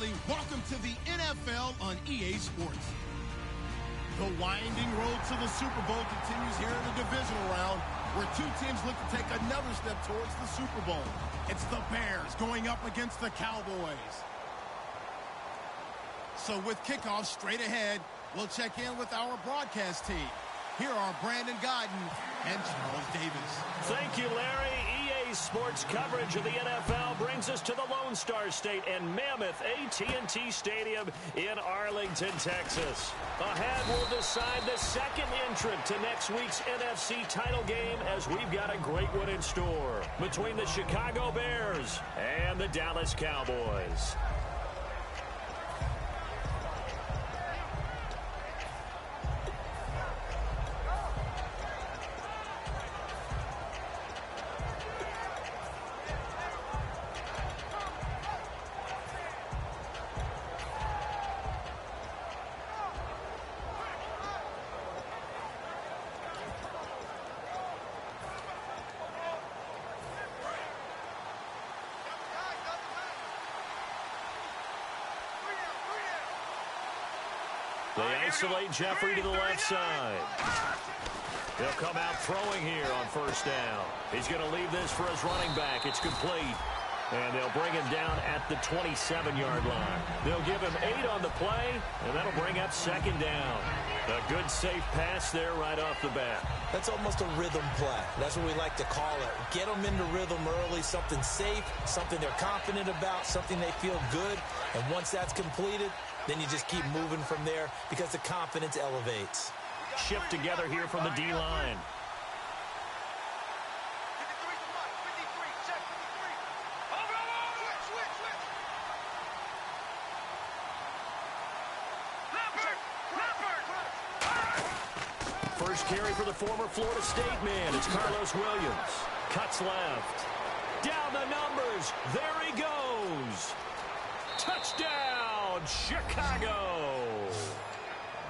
family, welcome to the NFL on EA Sports. The winding road to the Super Bowl continues here in the divisional round, where two teams look to take another step towards the Super Bowl. It's the Bears going up against the Cowboys. So with kickoff straight ahead, we'll check in with our broadcast team. Here are Brandon Godden and Charles Davis. Thank you, Larry. EA Sports coverage of the NFL brings us to the Lone Star State and Mammoth AT&T Stadium in Arlington, Texas. Ahead, we'll decide the second entrant to next week's NFC title game, as we've got a great one in store between the Chicago Bears and the Dallas Cowboys. They isolate Jeffrey to the left side. He'll come out throwing here on first down. He's going to leave this for his running back. It's complete. And they'll bring him down at the 27-yard line. They'll give him 8 on the play, and that'll bring up second down. A good, safe pass there right off the bat. That's almost a rhythm play. That's what we like to call it. Get them into rhythm early, something safe, something they're confident about, something they feel good. And once that's completed, then you just keep moving from there because the confidence elevates. Shift together here from the D-line. First carry for the former Florida State man. It's Carlos Williams. Cuts left. Down the numbers. There he goes. Touchdown, Chicago.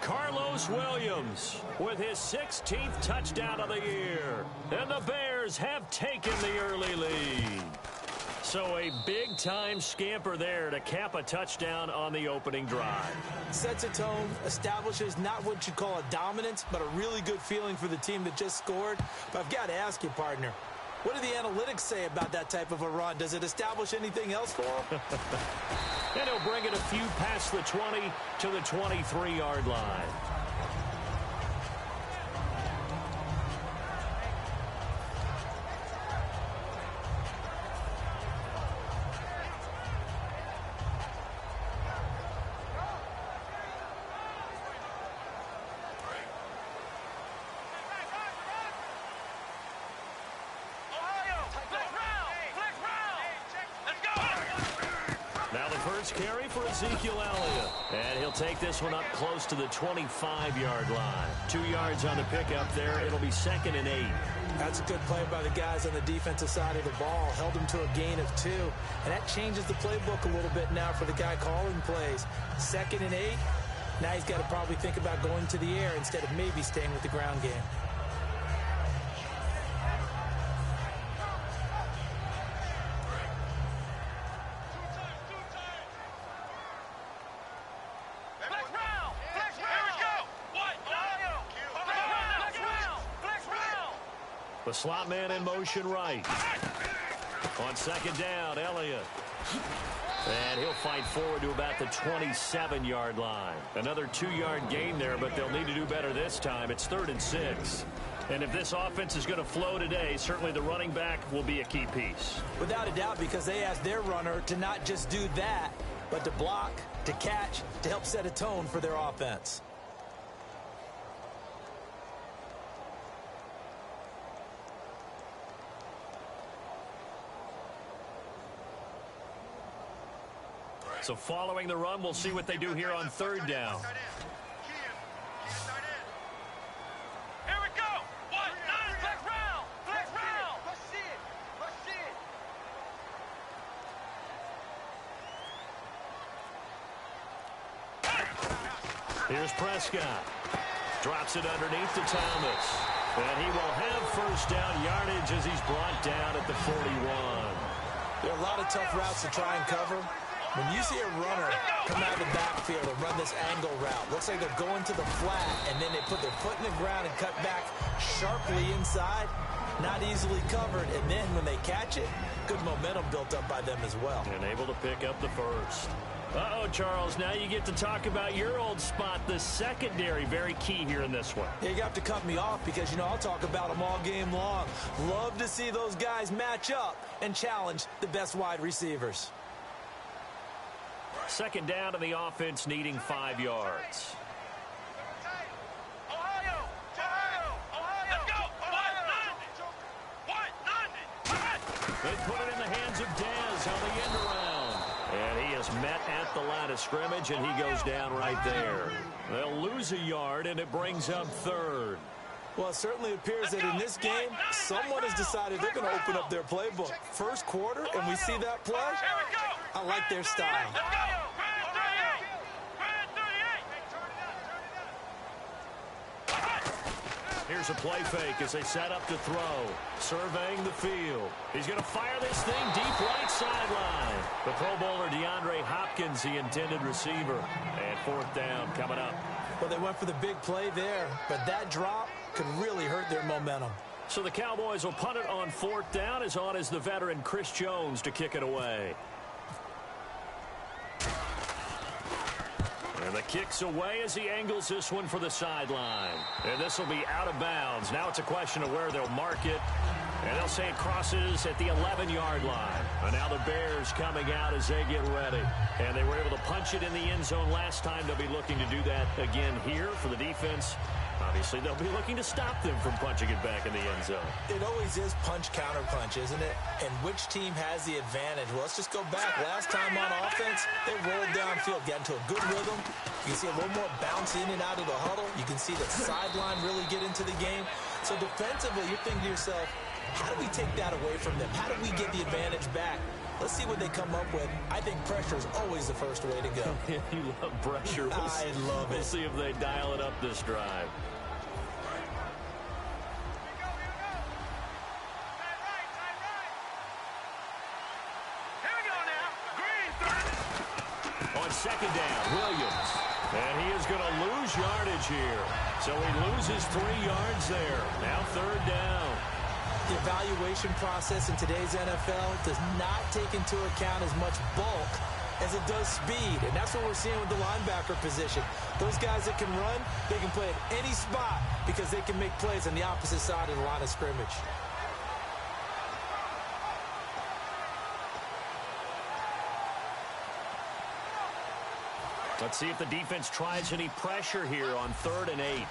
Carlos Williams with his 16th touchdown of the year. And the Bears have taken the early lead. So a big-time scamper there to cap a touchdown on the opening drive. Sets a tone, establishes not what you call a dominance, but a really good feeling for the team that just scored. But I've got to ask you, partner, what do the analytics say about that type of a run? Does it establish anything else for him? And he'll bring it a few past the 20 to the 23-yard line. Carry for Ezekiel Elliott. And he'll take this one up close to the 25-yard line. 2 yards on the pickup there. It'll be 2nd and 8. That's a good play by the guys on the defensive side of the ball. Held him to a gain of 2. And that changes the playbook a little bit now for the guy calling plays. 2nd and 8. Now he's got to probably think about going to the air instead of maybe staying with the ground game. The slot man in motion right. On second down, Elliott. And he'll fight forward to about the 27-yard line. Another 2-yard gain there, but they'll need to do better this time. It's 3rd and 6. And if this offense is going to flow today, certainly the running back will be a key piece. Without a doubt, because they asked their runner to not just do that, but to block, to catch, to help set a tone for their offense. So following the run, we'll see what they do here on 3rd down. Here we go. 1-9, flex round. Flex round. Let's see it. Let's see it. Here's Prescott. Drops it underneath to Thomas. And he will have first down yardage as he's brought down at the 41. There are a lot of tough routes to try and cover. When you see a runner come out of the backfield and run this angle route, looks like they're going to the flat, and then they put their foot in the ground and cut back sharply inside, not easily covered, and then when they catch it, good momentum built up by them as well. And able to pick up the first. Uh-oh, Charles, now you get to talk about your old spot, the secondary, very key here in this one. You have to cut me off because, you know, I'll talk about them all game long. Love to see those guys match up and challenge the best wide receivers. Second down, and the offense needing 5 yards. Ohio! Let's go! They put it in the hands of Dez on the end around. And he is met at the line of scrimmage, and he goes down right there. They'll lose a yard, and it brings up third. Well, it certainly appears that in this game, someone has decided they're going to open up their playbook. First quarter, and we see that play. I like their style. Here's a play fake as they set up to throw. Surveying the field. He's going to fire this thing deep right sideline. The Pro Bowler DeAndre Hopkins, the intended receiver. And fourth down coming up. Well, they went for the big play there, but that drop could really hurt their momentum. So the Cowboys will punt it on fourth down. As on is the veteran Chris Jones to kick it away. And the kick's away as he angles this one for the sideline. And this will be out of bounds. Now it's a question of where they'll mark it. And they'll say it crosses at the 11-yard line. And now the Bears coming out as they get ready. And they were able to punch it in the end zone last time. They'll be looking to do that again here for the defense. Obviously, they'll be looking to stop them from punching it back in the end zone. It always is punch-counter-punch, isn't it? And which team has the advantage? Well, let's just go back. Last time on offense, they rolled downfield, got into a good rhythm. You can see a little more bounce in and out of the huddle. You can see the sideline really get into the game. So defensively, you're thinking to yourself, how do we take that away from them? How do we get the advantage back? Let's see what they come up with. I think pressure is always the first way to go. You love pressure. I love it. We'll see if they dial it up this drive. On second down, Williams. And he is going to lose yardage here. So he loses 3 yards there. Now third down. The evaluation process in today's NFL does not take into account as much bulk as it does speed. And that's what we're seeing with the linebacker position. Those guys that can run, they can play at any spot because they can make plays on the opposite side of the line of scrimmage. Let's see if the defense tries any pressure here on 3rd and 8.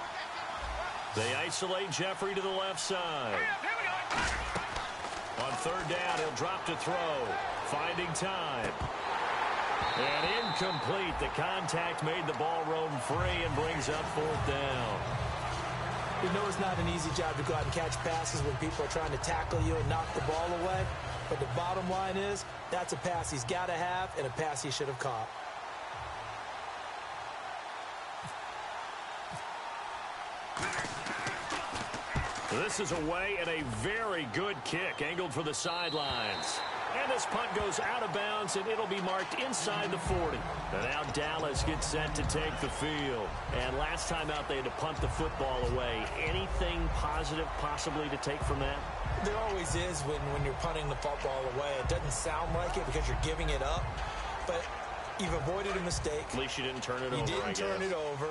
They isolate Jeffrey to the left side. On 3rd down, he'll drop to throw. Finding time. And incomplete. The contact made the ball roam free and brings up 4th down. You know it's not an easy job to go out and catch passes when people are trying to tackle you and knock the ball away. But the bottom line is, that's a pass he's got to have and a pass he should have caught. This is away and a very good kick, angled for the sidelines. And this punt goes out of bounds, and it'll be marked inside the 40. And now Dallas gets set to take the field. And last time out, they had to punt the football away. Anything positive possibly to take from that? There always is when you're punting the football away. It doesn't sound like it because you're giving it up, but you've avoided a mistake. At least you didn't turn it over, You didn't turn it over,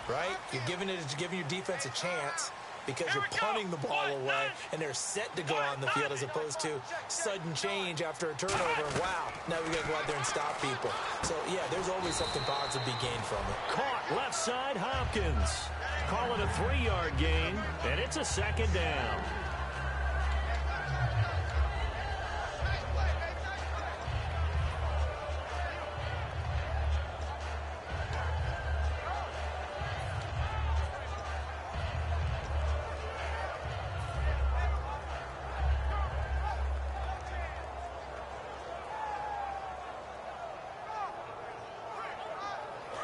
right? You're giving your defense a chance because you're punting the ball away, and they're set to go on the field as opposed to sudden change after a turnover. And wow, now we got to go out there and stop people. So, yeah, there's always something positive to be gained from it. Caught left side, Hopkins. Call it a 3-yard gain, and it's a 2nd down.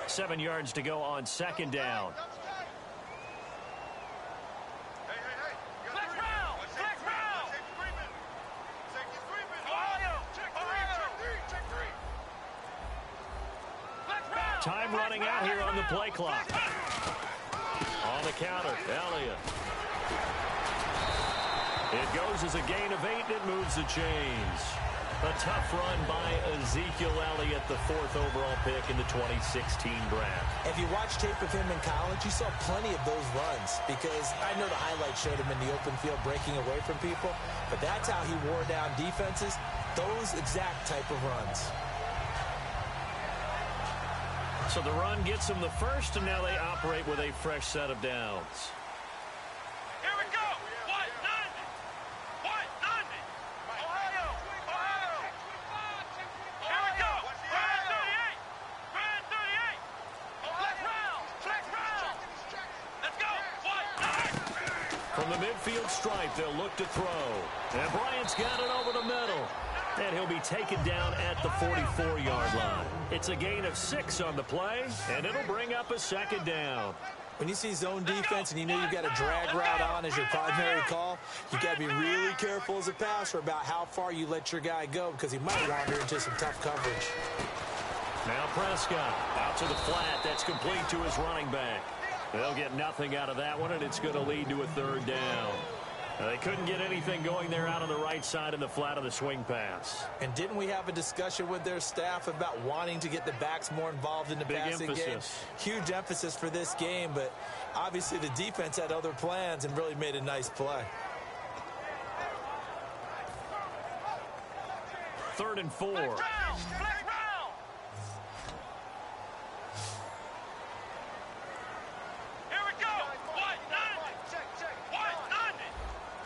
Seven yards to go on 2nd down. Time running out here on the play clock. On the counter, Elliott. It goes as a gain of 8, and it moves the chains. A tough run by Ezekiel Elliott, the 4th overall pick in the 2016 draft. If you watch tape of him in college, you saw plenty of those runs because I know the highlights showed him in the open field breaking away from people, but that's how he wore down defenses, those exact type of runs. So the run gets them the first, and now they operate with a fresh set of downs. Here we go. 190. 190. Ohio. Ohio. Here we go. Grand 38. Grand 38. Flex round. Flex round. Let's go. 190. From the midfield stripe, they'll look to throw. And Bryant's got it over the middle. And he'll be taken down at the 44-yard line. It's a gain of 6 on the play, and it'll bring up a second down. When you see zone defense and you know you've got a drag route on as your primary call, you've got to be really careful as a passer about how far you let your guy go because he might wander into some tough coverage. Now Prescott out to the flat. That's complete to his running back. They'll get nothing out of that one, and it's going to lead to a 3rd down. They couldn't get anything going there out on the right side in the flat of the swing pass. And didn't we have a discussion with their staff about wanting to get the backs more involved in the passing game? Huge emphasis for this game, but obviously the defense had other plans and really made a nice play. 3rd and 4. Flex round. Flex round. Here we go. 190. 190.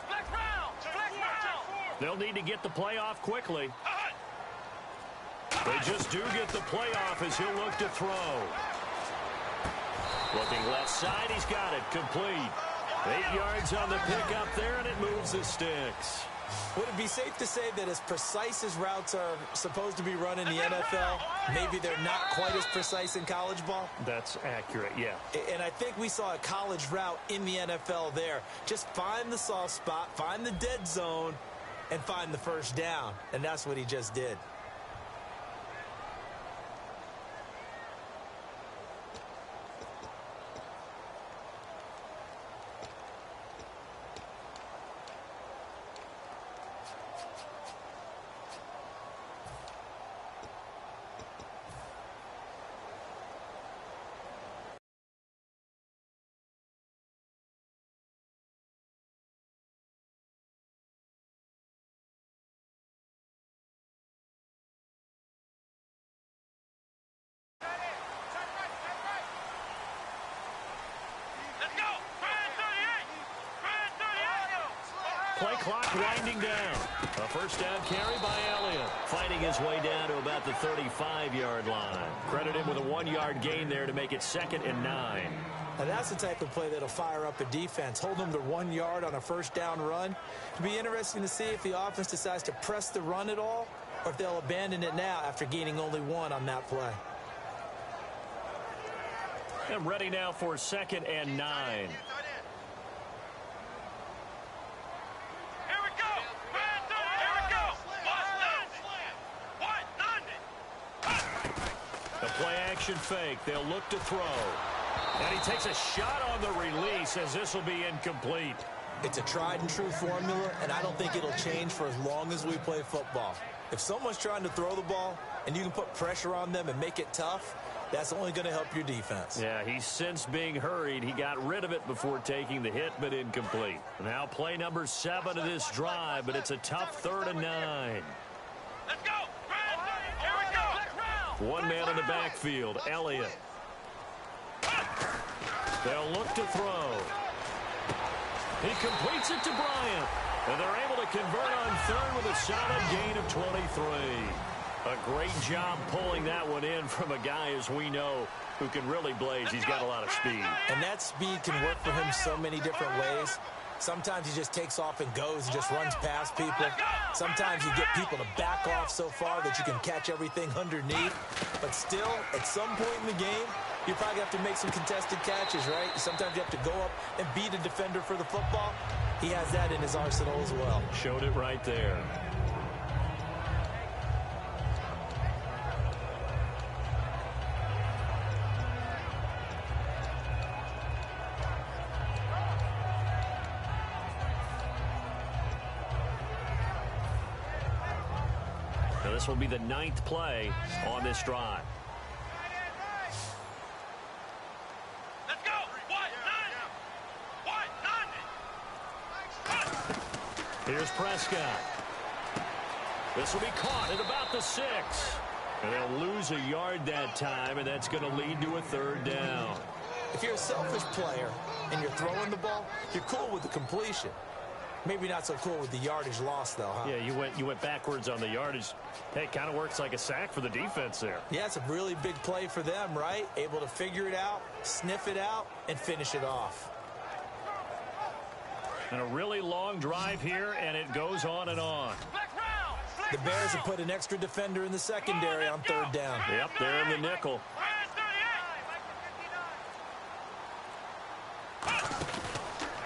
Flex round. Flex round. They'll need to get the play off quickly. They just do get the play off as he'll look to throw. Looking left side, he's got it. Complete. 8 yards on the pickup there, and it moves the sticks. Would it be safe to say that as precise as routes are supposed to be run in the NFL, maybe they're not quite as precise in college ball? That's accurate, yeah. And I think we saw a college route in the NFL there. Just find the soft spot, find the dead zone, and find the first down. And that's what he just did. Play clock winding down. A first down carry by Elliott. Fighting his way down to about the 35-yard line. Credit him with a 1-yard gain there to make it 2nd and 9. And that's the type of play that'll fire up a defense. Hold them to 1 yard on a first down run. It'll be interesting to see if the offense decides to press the run at all or if they'll abandon it now after gaining only 1 on that play. And ready now for 2nd and 9. Play-action fake. They'll look to throw. And he takes a shot on the release as this will be incomplete. It's a tried-and-true formula, and I don't think it'll change for as long as we play football. If someone's trying to throw the ball and you can put pressure on them and make it tough, that's only going to help your defense. Yeah, he's since being hurried. He got rid of it before taking the hit, but incomplete. Now play number 7 of this drive, but it's a tough 3rd and 9. Let's go. Here we go. One man in the backfield, Elliott. They'll look to throw. He completes it to Bryant. And they're able to convert on 3rd with a solid gain of 23. A great job pulling that one in from a guy, as we know, who can really blaze. He's got a lot of speed. And that speed can work for him so many different ways. Sometimes he just takes off and goes and just runs past people. Sometimes you get people to back off so far that you can catch everything underneath. But still, at some point in the game, you probably have to make some contested catches, right? Sometimes you have to go up and beat a defender for the football. He has that in his arsenal as well. Showed it right there. This will be the 9th play on this drive. Let's go. Here's Prescott. This will be caught at about the 6. And they'll lose a yard that time, and that's going to lead to a 3rd down. If you're a selfish player and you're throwing the ball, you're cool with the completion. Maybe not so cool with the yardage loss, though, huh? Yeah, you went backwards on the yardage. Hey, it kind of works like a sack for the defense there. Yeah, it's a really big play for them, right? Able to figure it out, sniff it out, and finish it off. And a really long drive here, and it goes on and on. The Bears have put an extra defender in the secondary on 3rd down. Yep, they're in the nickel.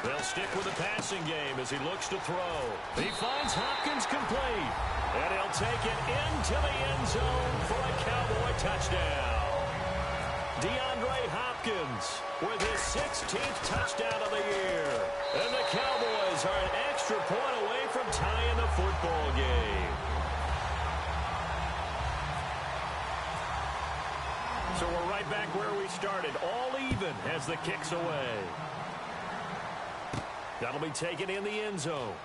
They'll stick with the passing game as he looks to throw. He finds Hopkins complete. And he'll take it into the end zone for a Cowboy touchdown. DeAndre Hopkins with his 16th touchdown of the year. And the Cowboys are an extra point away from tying the football game. So we're right back where we started. All even as the kick's away. That'll be taken in the end zone.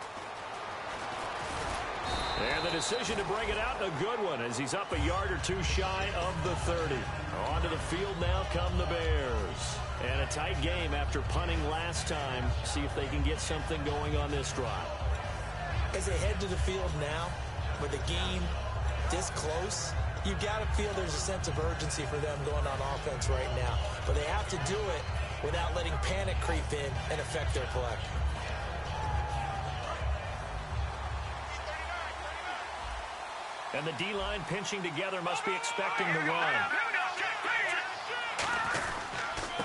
And the decision to bring it out, a good one, as he's up a yard or two shy of the 30. Onto the field now come the Bears. And a tight game after punting last time. See if they can get something going on this drive. As they head to the field now, with the game this close, you got to feel there's a sense of urgency for them going on offense right now. But they have to do it without letting panic creep in and affect their play. And the D-line pinching together must be expecting the run.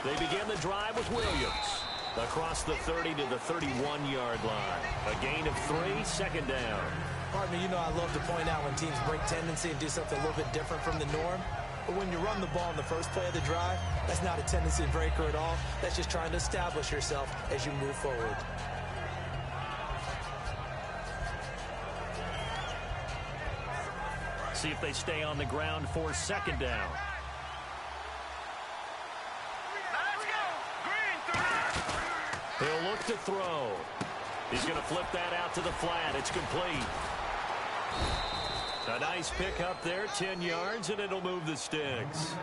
They begin the drive with Williams. Across the 30 to the 31-yard line. A gain of 3, 2nd down. Pardon me, you know I love to point out when teams break tendency and do something a little bit different from the norm. But when you run the ball in the first play of the drive, that's not a tendency breaker at all. That's just trying to establish yourself as you move forward. See if they stay on the ground for 2nd down. He'll look to throw. He's going to flip that out to the flat. It's complete. A nice pick up there, 10 yards, and it'll move the sticks.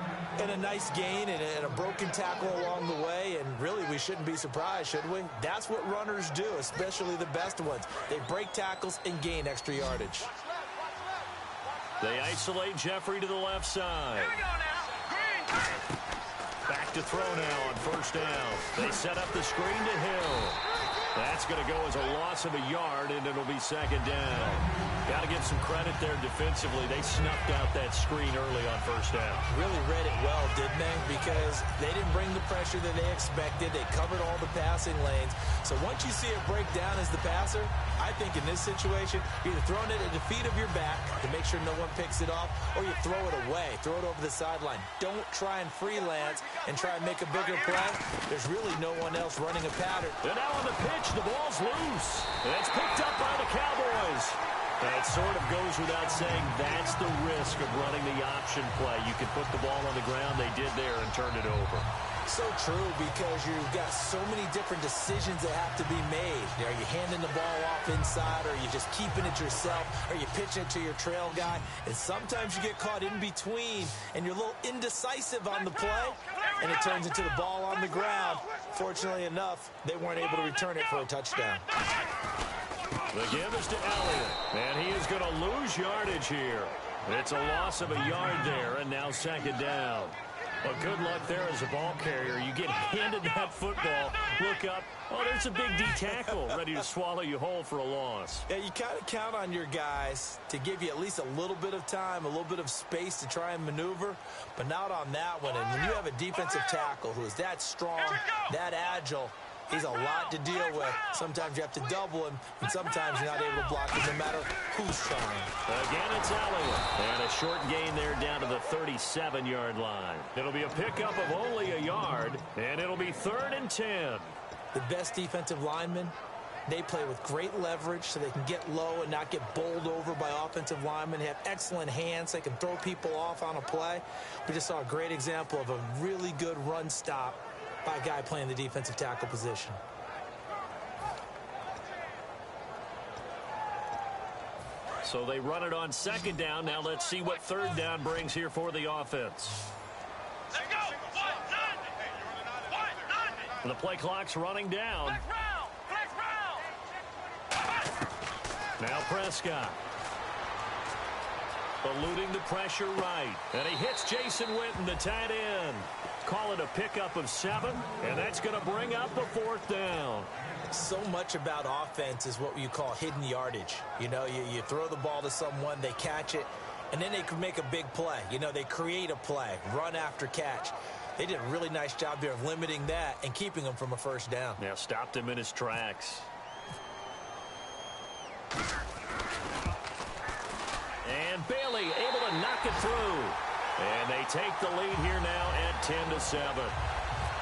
And a nice gain and a broken tackle along the way, and really we shouldn't be surprised, should we? That's what runners do, especially the best ones. They break tackles and gain extra yardage. They isolate Jeffrey to the left side. Back to throw now on 1st down. They set up the screen to Hill. That's going to go as a loss of a yard, and it'll be 2nd down. Got to give some credit there defensively. They snuffed out that screen early on 1st down. Really read it well, didn't they? Because they didn't bring the pressure that they expected. They covered all the passing lanes. So once you see it break down as the passer, I think in this situation, you're either throwing it at the feet of your back to make sure no one picks it off, or you throw it away, throw it over the sideline. Don't try and freelance and try and make a bigger play. There's really no one else running a pattern. And now on the pitch, the ball's loose. And it's picked up by the Cowboys. That sort of goes without saying. That's the risk of running the option play. You can put the ball on the ground. They did there and turned it over. So true, because you've got so many different decisions that have to be made. Are you handing the ball off inside, or are you just keeping it yourself? Are you pitching it to your trail guy? And sometimes you get caught in between, and you're a little indecisive on the play, and it turns into the ball on the ground. Fortunately enough, they weren't able to return it for a touchdown. The give is to Elliott, and he is going to lose yardage here. It's a loss of a yard there, and now 2nd down. Well, good luck there as a ball carrier. You get handed that football, look up, oh, there's a big D tackle ready to swallow you whole for a loss. Yeah, you kind of count on your guys to give you at least a little bit of time, a little bit of space to try and maneuver, but not on that one. And when you have a defensive tackle who is that strong, that agile, he's a lot to deal with. Sometimes you have to double him, and sometimes you're not able to block him no matter who's trying. Again, it's Elliott. And a short gain there down to the 37-yard line. It'll be a pickup of only a yard, and it'll be 3rd and 10. The best defensive lineman They play with great leverage so they can get low and not get bowled over by offensive linemen. They have excellent hands. They can throw people off on a play. We just saw a great example of a really good run stop by a guy playing the defensive tackle position. So they run it on second down. Now let's see what third down brings here for the offense. Let's go. And the play clock's running down. Flex round. Now Prescott. Eluding the pressure right. And he hits Jason Witten, the tight end. Call it a pickup of 7, and that's going to bring up the 4th down. So much about offense is what you call hidden yardage. You know, you throw the ball to someone, they catch it, and then they can make a big play. You know, they create a play, run after catch. They did a really nice job there of limiting that and keeping him from a first down. Yeah, stopped him in his tracks. And Bailey able to knock it through. And they take the lead here now at 10-7.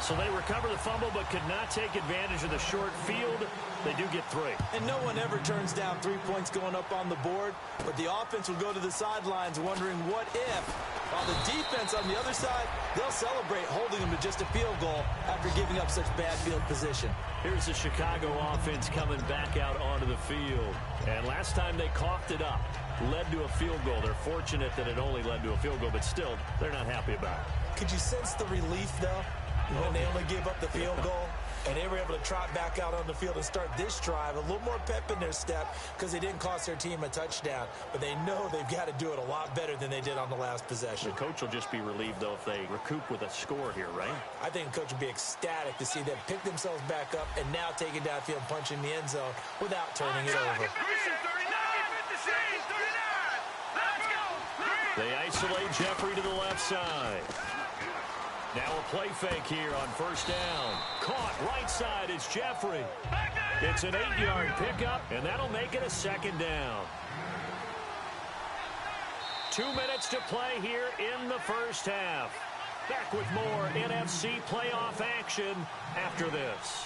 So they recover the fumble but could not take advantage of the short field. They do get 3. And no one ever turns down 3 points going up on the board, but the offense will go to the sidelines wondering what if, while the defense on the other side, they'll celebrate holding them to just a field goal after giving up such bad field position. Here's the Chicago offense coming back out onto the field. And last time they coughed it up, led to a field goal. They're fortunate that it only led to a field goal, but still, they're not happy about it. Could you sense the relief, though, when they only gave up the field goal? And they were able to trot back out on the field and start this drive. A little more pep in their step because they didn't cost their team a touchdown. But they know they've got to do it a lot better than they did on the last possession. The coach will just be relieved, though, if they recoup with a score here, right? I think the coach will be ecstatic to see them pick themselves back up and now take it downfield, punching the end zone without turning it over. They isolate Jeffrey to the left side. Now a play fake here on first down. Caught right side. It's Jeffrey. It's an 8-yard pickup, and that'll make it a 2nd down. 2 minutes to play here in the first half. Back with more NFC playoff action after this.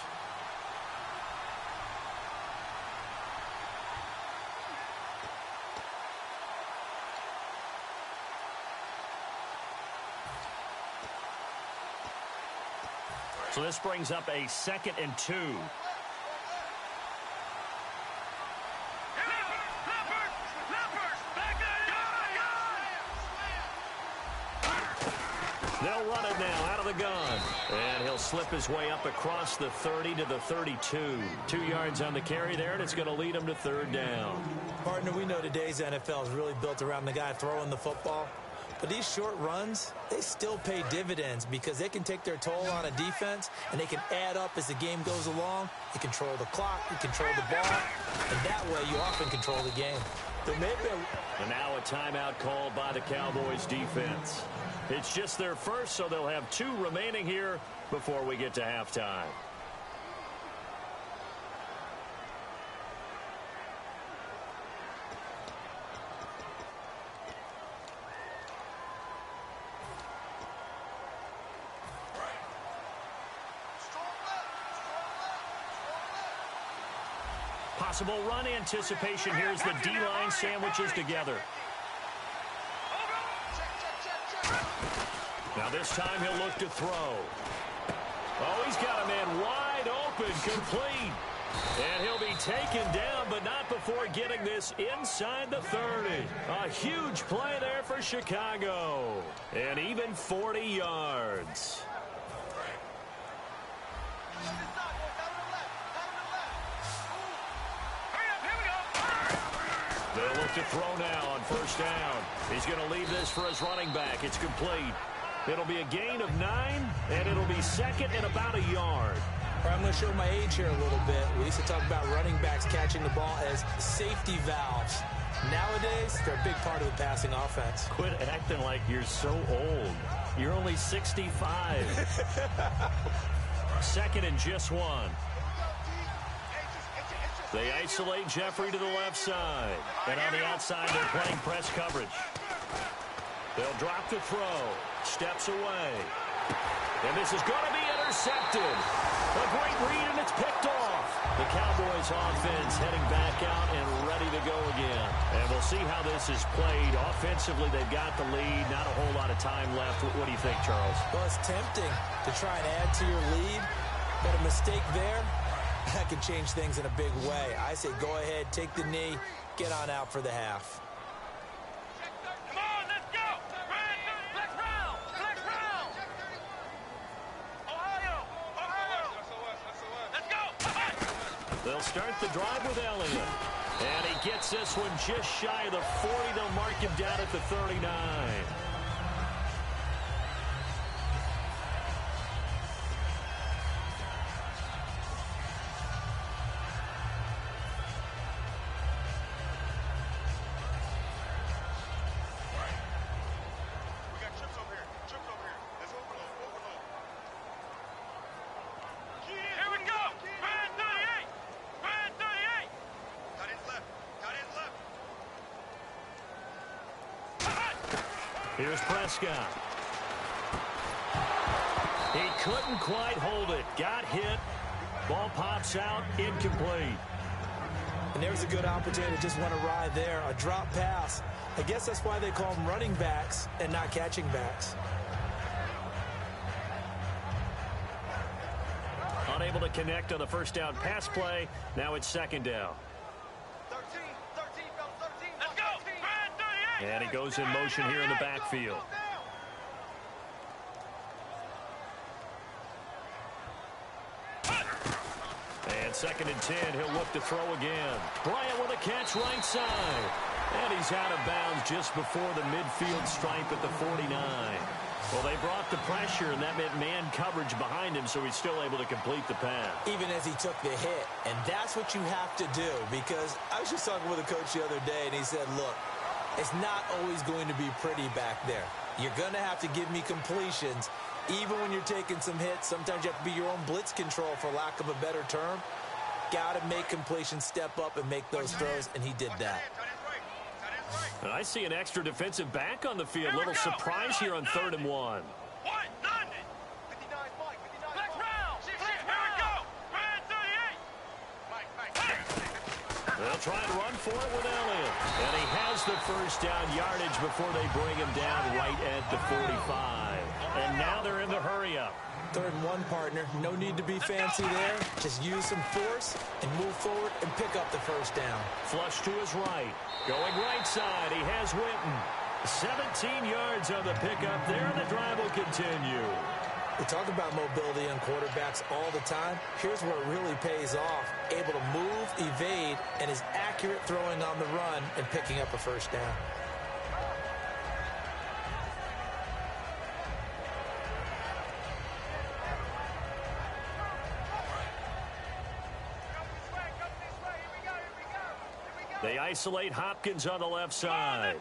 So this brings up a 2nd and 2. They'll run it now out of the gun. And he'll slip his way up across the 30 to the 32. 2 yards on the carry there, and it's going to lead him to 3rd down. Partner, we know today's NFL is really built around the guy throwing the football. But these short runs, they still pay dividends because they can take their toll on a defense and they can add up as the game goes along. You control the clock, you control the ball, and that way you often control the game. And now a timeout called by the Cowboys defense. It's just their first, so they'll have 2 remaining here before we get to halftime. Possible run anticipation. Here's the D-line sandwiches together. Now this time he'll look to throw. Oh, he's got a man wide open, complete. And he'll be taken down, but not before getting this inside the 30. A huge play there for Chicago. And even 40 yards. They'll look to throw now on first down. He's going to leave this for his running back. It's complete. It'll be a gain of 9, and it'll be 2nd and about a yard. I'm going to show my age here a little bit. We used to talk about running backs catching the ball as safety valves. Nowadays, they're a big part of the passing offense. Quit acting like you're so old. You're only 65. 2nd and just 1. They isolate Jeffrey to the left side. And on the outside, they're playing press coverage. They'll drop the throw. Steps away. And this is going to be intercepted. A great read, and it's picked off. The Cowboys offense heading back out and ready to go again. And we'll see how this is played. Offensively, they've got the lead. Not a whole lot of time left. What do you think, Charles? Well, it's tempting to try and add to your lead, but a mistake there, that can change things in a big way. I say go ahead, take the knee, get on out for the half. Come on, let's go! Flex round! Flex round! Ohio! Let's go! They'll start the drive with Elliott. And he gets this one just shy of the 40. They'll mark him down at the 39. Here's Prescott. He couldn't quite hold it. Got hit. Ball pops out. Incomplete. And there's a good opportunity to just want to ride there. A drop pass. I guess that's why they call them running backs and not catching backs. Unable to connect on the first down pass play. Now it's second down. 13, fellas, 13. Let's go! And he goes in motion here in the backfield. And second and 10, he'll look to throw again. Bryant with a catch right side. And he's out of bounds just before the midfield stripe at the 49. Well, they brought the pressure, and that meant man coverage behind him, so he's still able to complete the pass. Even as he took the hit. And that's what you have to do, because I was just talking with a coach the other day, and he said, look, it's not always going to be pretty back there. You're going to have to give me completions. Even when you're taking some hits, sometimes you have to be your own blitz control, for lack of a better term. Got to make completions, step up, and make those throws, and he did that. And I see an extra defensive back on the field. Little surprise here on 3rd and 1. What? London! 59, Mike. 59, Flex round! Here we go! Brand 38! They'll try and run for it with Elliott. And he has the first down yardage before they bring him down right at the 45. And now they're in the hurry-up. 3rd and 1, partner. No need to be fancy there. Just use some force and move forward and pick up the first down. Flush to his right. Going right side, he has Witten. 17 yards on the pickup there, and the drive will continue. We talk about mobility on quarterbacks all the time. Here's where it really pays off. Able to move, evade, and is accurate throwing on the run and picking up a first down. They isolate Hopkins on the left side.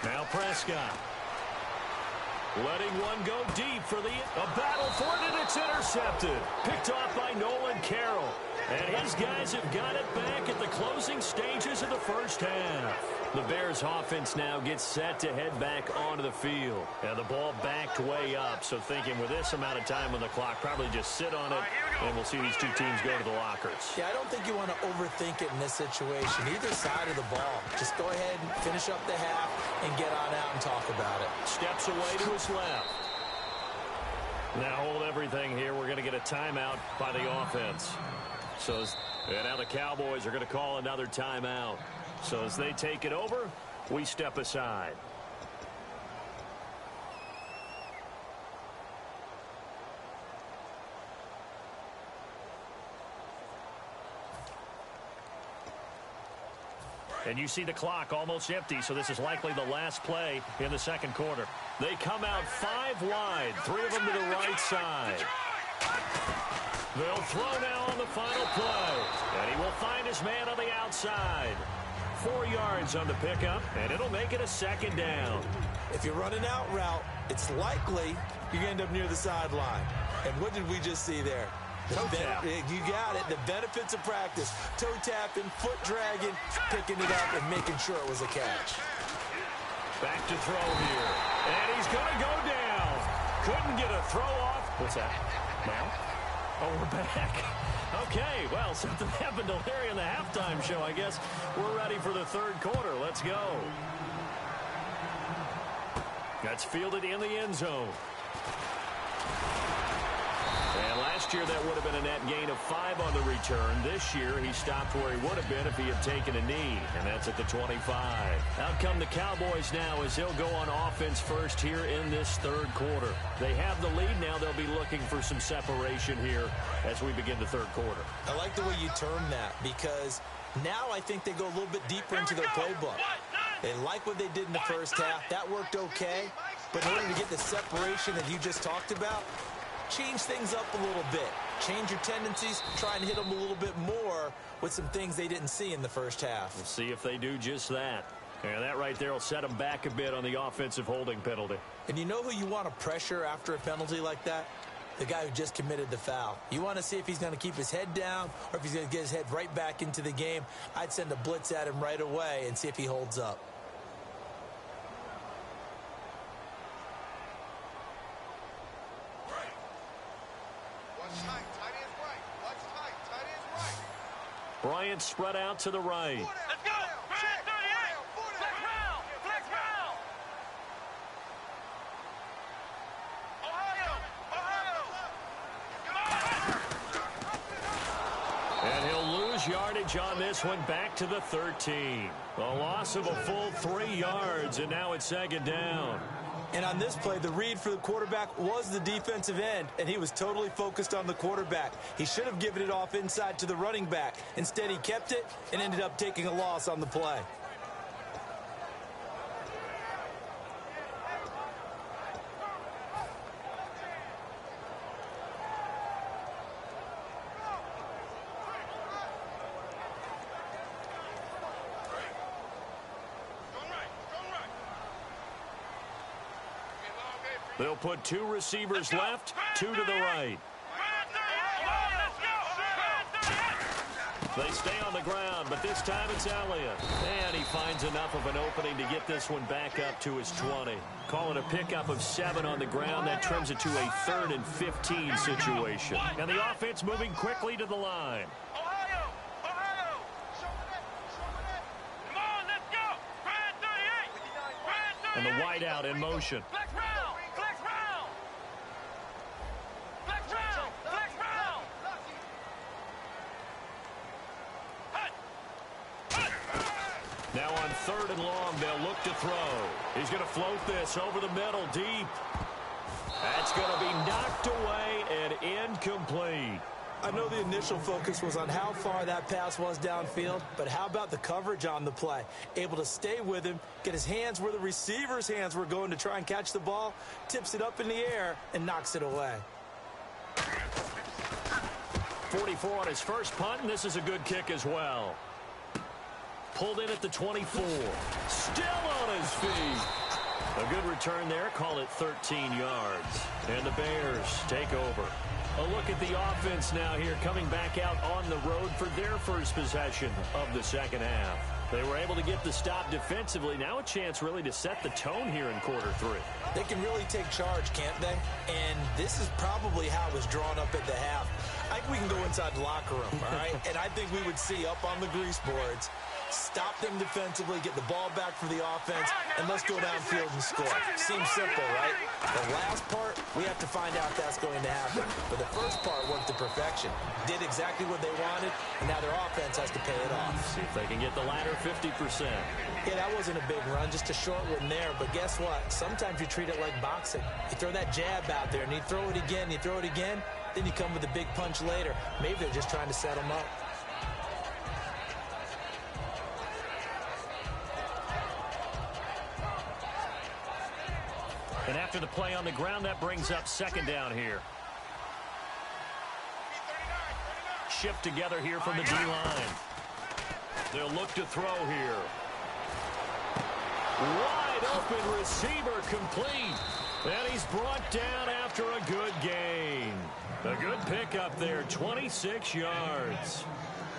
Now Prescott. Letting one go deep for a battle for it, and it's intercepted. Picked off by Nolan Carroll. And his guys have got it back at the closing stages of the first half. The Bears offense now gets set to head back onto the field. And the ball backed way up, so thinking with this amount of time on the clock, probably just sit on it, and we'll see these two teams go to the lockers. Yeah, I don't think you want to overthink it in this situation. Either side of the ball. Just go ahead and finish up the half and get on out and talk about it. Steps away to his left. Now hold everything here. We're going to get a timeout by the offense. And now the Cowboys are going to call another timeout. So as they take it over, we step aside. And you see the clock almost empty, so this is likely the last play in the second quarter. They come out 5 wide, 3 of them to the right side. They'll throw now on the final play. And he will find his man on the outside. 4 yards on the pickup, and it'll make it a second down. If you run an out route, it's likely you're going to end up near the sideline. And what did we just see there? Toe tap. You got it. The benefits of practice. Toe tapping, foot dragging, picking it up, and making sure it was a catch. Back to throw here. And he's going to go down. Couldn't get a throw off. What's that? Now? Oh, we're back. Okay, well, something happened to Larry in the halftime show. I guess we're ready for the third quarter. Let's go. That's fielded in the end zone. And last year that would have been a net gain of 5 on the return. This year he stopped where he would have been if he had taken a knee, and that's at the 25. Out come the Cowboys now as he'll go on offense first here in this third quarter. They have the lead now. They'll be looking for some separation here as we begin the third quarter. I like the way you term that because now I think they go a little bit deeper into their playbook. They like what they did in the first half. That worked okay, but in order to get the separation that you just talked about, change things up a little bit. Change your tendencies. Try and hit them a little bit more with some things they didn't see in the first half. We'll see if they do just that. And that right there will set them back a bit on the offensive holding penalty. And you know who you want to pressure after a penalty like that? The guy who just committed the foul. You want to see if he's going to keep his head down or if he's going to get his head right back into the game. I'd send a blitz at him right away and see if he holds up. Bryant spread out to the right. Let's go! Brand 38! Flex round! Flex round! Ohio! And he'll lose yardage on this one, back to the 13. A loss of a full 3 yards, and now it's second down. And on this play, the read for the quarterback was the defensive end, and he was totally focused on the quarterback. He should have given it off inside to the running back. Instead, he kept it and ended up taking a loss on the play. They'll put 2 receivers left, 2 to the right. They stay on the ground, but this time it's Elliott. And he finds enough of an opening to get this one back up to his 20. Call it a pickup of 7 on the ground. That trims it to a 3rd and 15 situation. And the offense moving quickly to the line. Ohio! Ohio! Come on, let's go! Brand 38! And the wideout in motion. Flex round! Flex round! Flex round! Flex round! Now on 3rd and long, they'll look to throw. He's going to float this over the middle, deep. That's going to be knocked away and incomplete. I know the initial focus was on how far that pass was downfield, but how about the coverage on the play? Able to stay with him, get his hands where the receiver's hands were going to try and catch the ball, tips it up in the air, and knocks it away. 44 on his first punt, and this is a good kick as well. Pulled in at the 24. Still on his feet. A good return there. Call it 13 yards. And the Bears take over. A look at the offense now here, coming back out on the road for their first possession of the second half. They were able to get the stop defensively. Now a chance really to set the tone here in quarter 3. They can really take charge, can't they? And this is probably how it was drawn up at the half. I think we can go inside the locker room, all right? And I think we would see up on the grease boards, stop them defensively, get the ball back for the offense, and let's go downfield and score. Seems simple, right? The last part, we have to find out if that's going to happen. But the first part worked to perfection. Did exactly what they wanted, and now their offense has to pay it off. See if they can get the latter 50%. Yeah, that wasn't a big run, just a short one there. But guess what? Sometimes you treat it like boxing. You throw that jab out there, and you throw it again, you throw it again, then you come with a big punch later. Maybe they're just trying to set them up. And after the play on the ground, that brings up second down here. Shift together here from the D-line. They'll look to throw here. Wide open receiver complete. And he's brought down after a good gain. A good pickup there, 26 yards.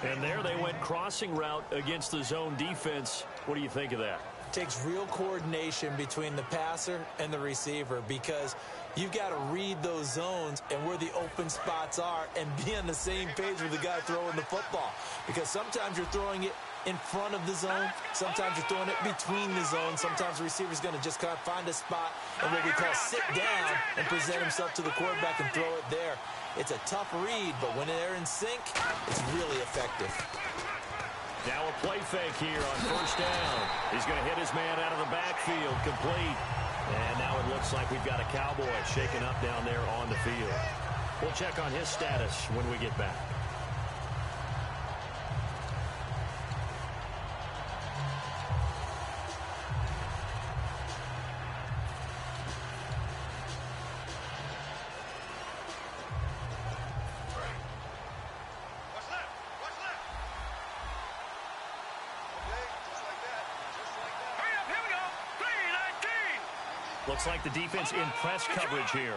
And there they went crossing route against the zone defense. What do you think of that? It takes real coordination between the passer and the receiver because you've got to read those zones and where the open spots are and be on the same page with the guy throwing the football. Because sometimes you're throwing it in front of the zone. Sometimes you're throwing it between the zones. Sometimes the receiver's going to just kind of find a spot and what we call sit down and present himself to the quarterback and throw it there. It's a tough read, but when they're in sync, it's really effective. Now a play fake here on first down. He's going to hit his man out of the backfield, complete. And now it looks like we've got a Cowboy shaken up down there on the field. We'll check on his status when we get back. Looks like the defense in press coverage here.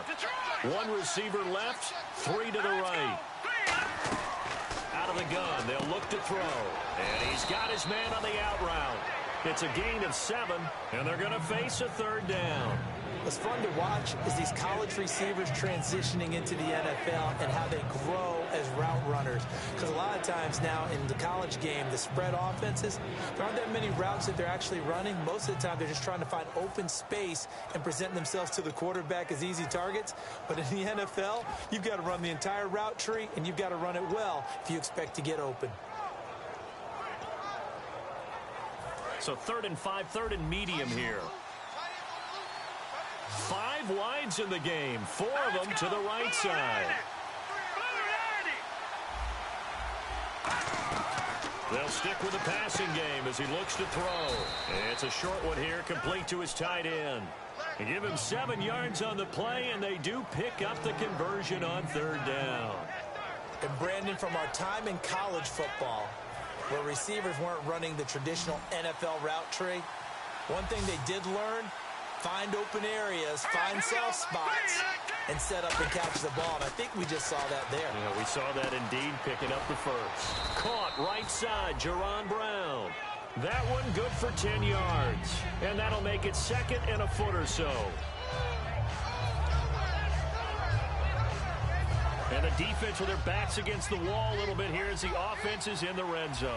One receiver left, three to the right. Out of the gun, they'll look to throw. And he's got his man on the out route. It's a gain of 7, and they're going to face a third down. What's fun to watch is these college receivers transitioning into the NFL and how they grow as route runners. Because a lot of times now in the college game, the spread offenses, there aren't that many routes that they're actually running. Most of the time, they're just trying to find open space and present themselves to the quarterback as easy targets. But in the NFL, you've got to run the entire route tree, and you've got to run it well if you expect to get open. So 3rd and 5, 3rd and medium here. 5 wides in the game, 4 of them to the right side. They'll stick with the passing game as he looks to throw. It's a short one here, complete to his tight end. They give him 7 yards on the play, and they do pick up the conversion on 3rd down. And Brandon, from our time in college football, where receivers weren't running the traditional NFL route tree, one thing they did learn, find open areas, find soft spots, and set up and catch the ball. And I think we just saw that there. Yeah, we saw that indeed, picking up the first. Caught right side, Jerron Brown. That one good for 10 yards. And that'll make it 2nd and a foot or so. And the defense with their backs against the wall a little bit here as the offense is in the red zone.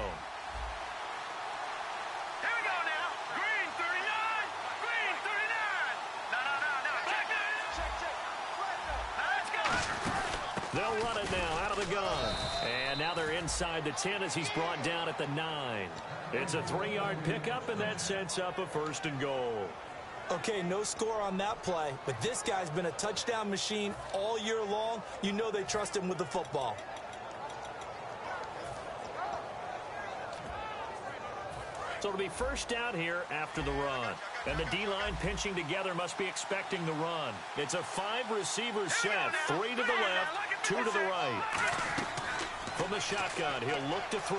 They'll run it now out of the gun. And now they're inside the 10 as he's brought down at the 9. It's a 3-yard pickup, and that sets up a 1st and goal. Okay, no score on that play, but this guy's been a touchdown machine all year long. You know they trust him with the football. So it'll be first down here after the run. And the D-line pinching together must be expecting the run. It's a 5-receiver set. 3 to the left, 2 to the right. From the shotgun, he'll look to throw.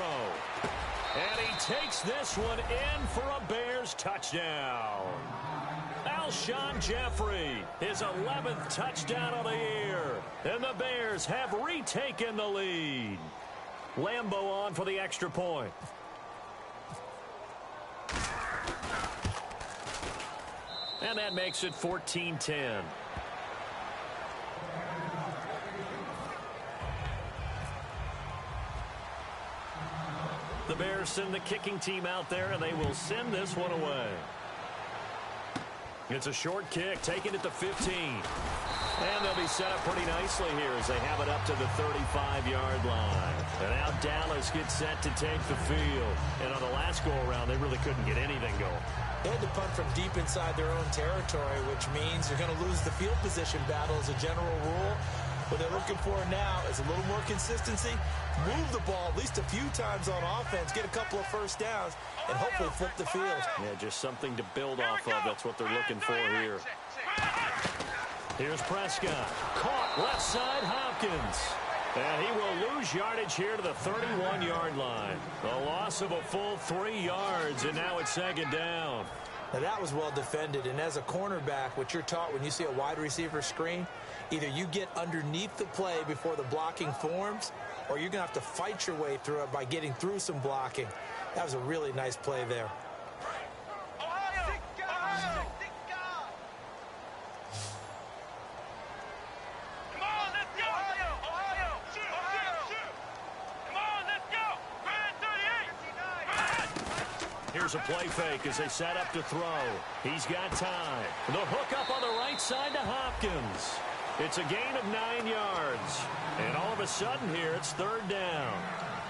And he takes this one in for a Bears touchdown. Alshon Jeffrey, his 11th touchdown of the year. And the Bears have retaken the lead. Lambeau on for the extra point. And that makes it 14-10. The Bears send the kicking team out there, and they will send this one away. It's a short kick, taken at the 15. And they'll be set up pretty nicely here as they have it up to the 35-yard line. And now Dallas gets set to take the field. And on the last go-around, they really couldn't get anything going. They had to punt from deep inside their own territory, which means they're going to lose the field position battle as a general rule. What they're looking for now is a little more consistency, move the ball at least a few times on offense, get a couple of first downs, and hopefully flip the field. Yeah, just something to build off of. That's what they're looking for here. Here's Prescott. Caught left side, Hopkins. And he will lose yardage here to the 31-yard line. A loss of a full 3 yards, and now it's 2nd down. Now, that was well defended, and as a cornerback, what you're taught when you see a wide receiver screen, either you get underneath the play before the blocking forms, or you're going to have to fight your way through it by getting through some blocking. That was a really nice play there. Here's a play fake as they set up to throw. He's got time. The hook up on the right side to Hopkins. It's a gain of 9 yards. And all of a sudden here, it's third down.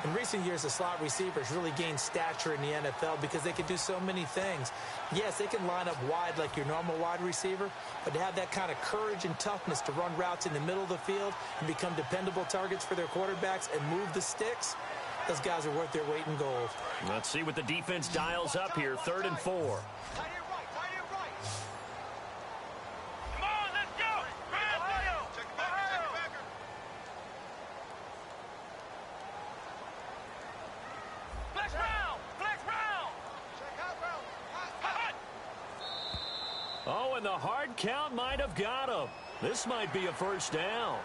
In recent years, the slot receivers really gained stature in the NFL because they can do so many things. Yes, they can line up wide like your normal wide receiver, but to have that kind of courage and toughness to run routes in the middle of the field and become dependable targets for their quarterbacks and move the sticks, those guys are worth their weight in gold. Let's see what the defense dials up here. 3rd and 4. Oh, and the hard count might have got him. This might be a first down.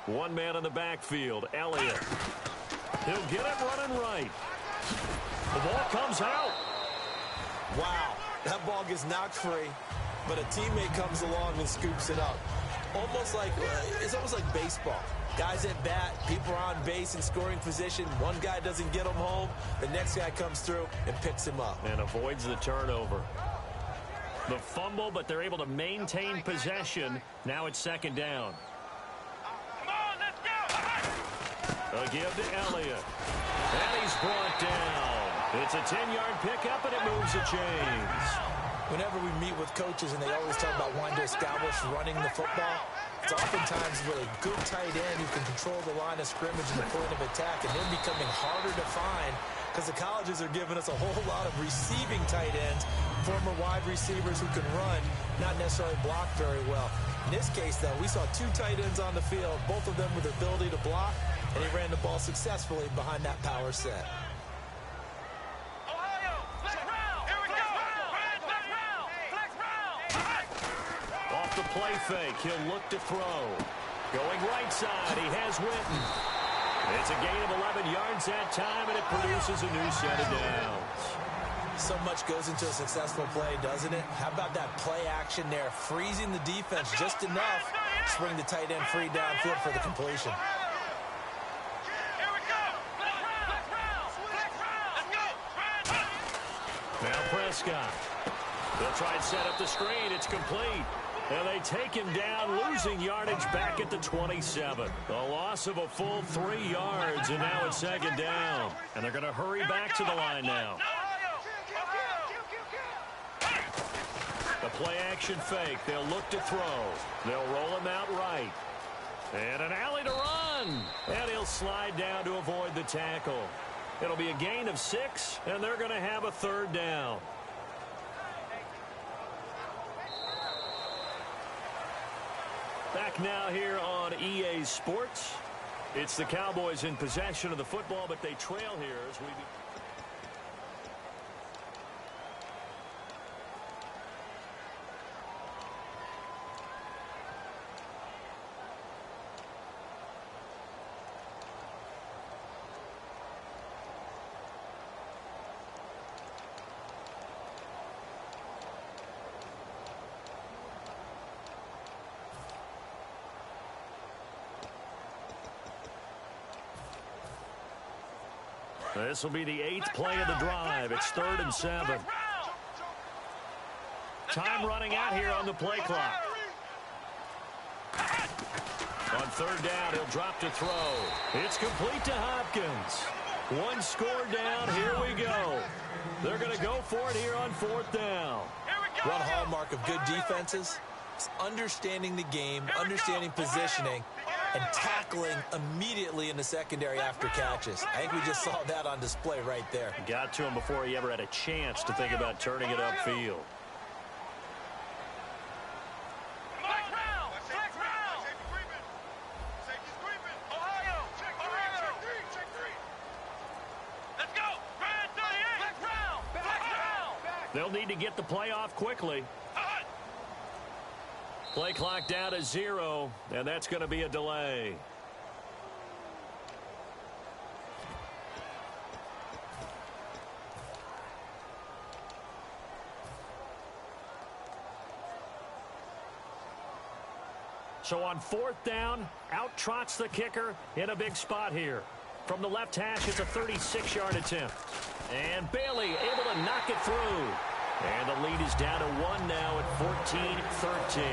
One man in the backfield, Elliott. He'll get it running right. The ball comes out. Wow, that ball gets knocked free, but a teammate comes along and scoops it up. It's almost like baseball. Guys at bat, people are on base in scoring position. One guy doesn't get him home. The next guy comes through and picks him up. And avoids the turnover. The fumble, but they're able to maintain possession. Now it's 2nd down. A give to Elliott. And he's brought down. It's a 10-yard pickup, and it moves the chains. Whenever we meet with coaches and they always talk about wanting to establish running the football, it's oftentimes with a good tight end who can control the line of scrimmage and the point of attack, and they're becoming harder to find because the colleges are giving us a whole lot of receiving tight ends, former wide receivers who can run, not necessarily block very well. In this case, though, we saw 2 tight ends on the field, both of them with the ability to block, and he ran the ball successfully behind that power set. Off the play fake, he'll look to throw. Going right side, he has Witten. It's a gain of 11 yards that time, and it produces a new set of downs. So much goes into a successful play, doesn't it? How about that play action there, freezing the defense just enough to bring the tight end free downfield for the completion. Now Prescott. They'll try and set up the screen. It's complete. And they take him down, losing yardage back at the 27. A loss of a full 3 yards, and now it's 2nd down. And they're going to hurry back to the line now. The play action fake. They'll look to throw. They'll roll him out right. And an alley to run. And he'll slide down to avoid the tackle. It'll be a gain of 6, and they're going to have a 3rd down. Back now here on EA Sports. It's the Cowboys in possession of the football, but they trail here as we... This will be the 8th play of the drive. It's 3rd and 7. Time running out here on the play clock. On 3rd down, he'll drop to throw. It's complete to Hopkins. 1 score down. Here we go. They're going to go for it here on 4th down. One hallmark of good defenses is understanding the game, understanding positioning, and tackling immediately in the secondary after catches. I think we just saw that on display right there. Got to him before he ever had a chance to think about turning it upfield. They'll need to get the play off quickly. Play clock down to 0, and that's going to be a delay. So on 4th down, out trots the kicker in a big spot here. From the left hash, it's a 36-yard attempt. And Bailey able to knock it through. And the lead is down to 1 now at 14-13.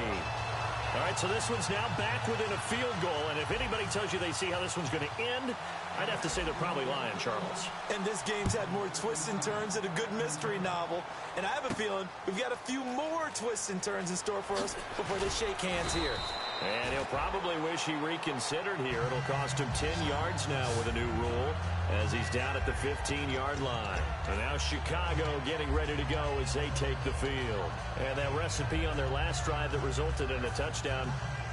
All right, so this one's now back within a field goal. And if anybody tells you they see how this one's going to end, I'd have to say they're probably lying, Charles. And this game's had more twists and turns than a good mystery novel. And I have a feeling we've got a few more twists and turns in store for us before they shake hands here. And he'll probably wish he reconsidered here. It'll cost him 10 yards now with a new rule as he's down at the 15-yard line. So now Chicago getting ready to go as they take the field. And that recipe on their last drive that resulted in a touchdown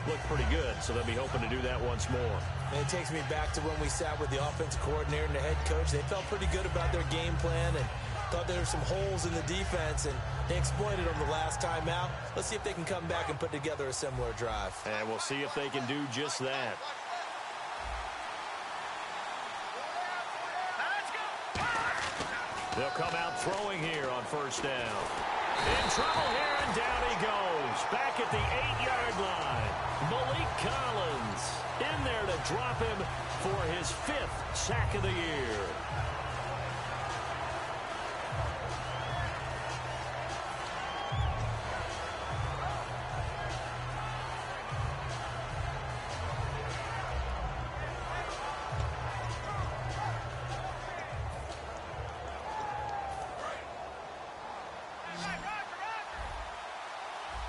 looked pretty good, so they'll be hoping to do that once more. And it takes me back to when we sat with the offensive coordinator and the head coach. They felt pretty good about their game plan and thought there were some holes in the defense, and they exploited them the last time out. Let's see if they can come back and put together a similar drive. And we'll see if they can do just that. They'll come out throwing here on 1st down. In trouble here, and down he goes. Back at the 8-yard line. Malik Collins in there to drop him for his 5th sack of the year.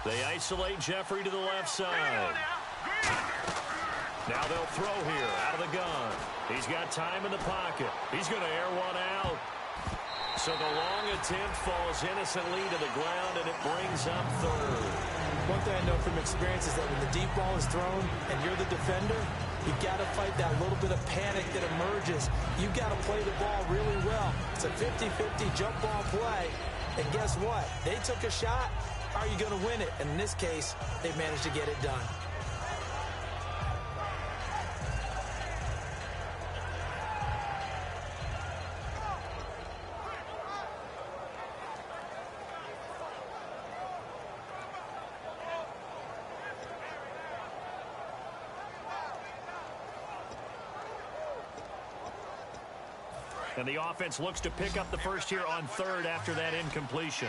They isolate Jeffrey to the left side. Now they'll throw here out of the gun. He's got time in the pocket. He's going to air one out. So the long attempt falls innocently to the ground, and it brings up 3rd. One thing I know from experience is that when the deep ball is thrown and you're the defender, you've got to fight that little bit of panic that emerges. You've got to play the ball really well. It's a 50-50 jump ball play. And guess what? They took a shot. How are you going to win it? And in this case, they managed to get it done. And the offense looks to pick up the first here on 3rd after that incompletion.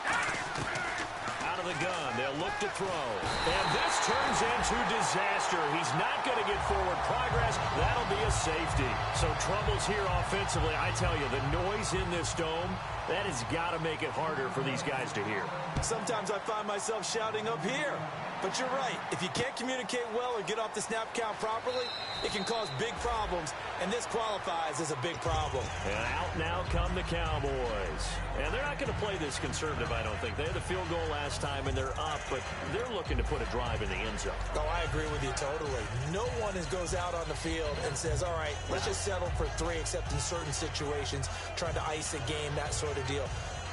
Out of the gun, they'll look to throw. And this turns into disaster. He's not going to get forward progress. That'll be a safety. So troubles here offensively. I tell you, the noise in this dome, that has got to make it harder for these guys to hear. Sometimes I find myself shouting up here. But you're right. If you can't communicate well or get off the snap count properly, it can cause big problems, and this qualifies as a big problem. And out now come the Cowboys. And they're not going to play this conservative, I don't think. They had the field goal last time, and they're up, but they're looking to put a drive in the end zone. Oh, I agree with you totally. No one goes out on the field and says, all right, let's just settle for 3, except in certain situations, trying to ice a game, that sort of deal.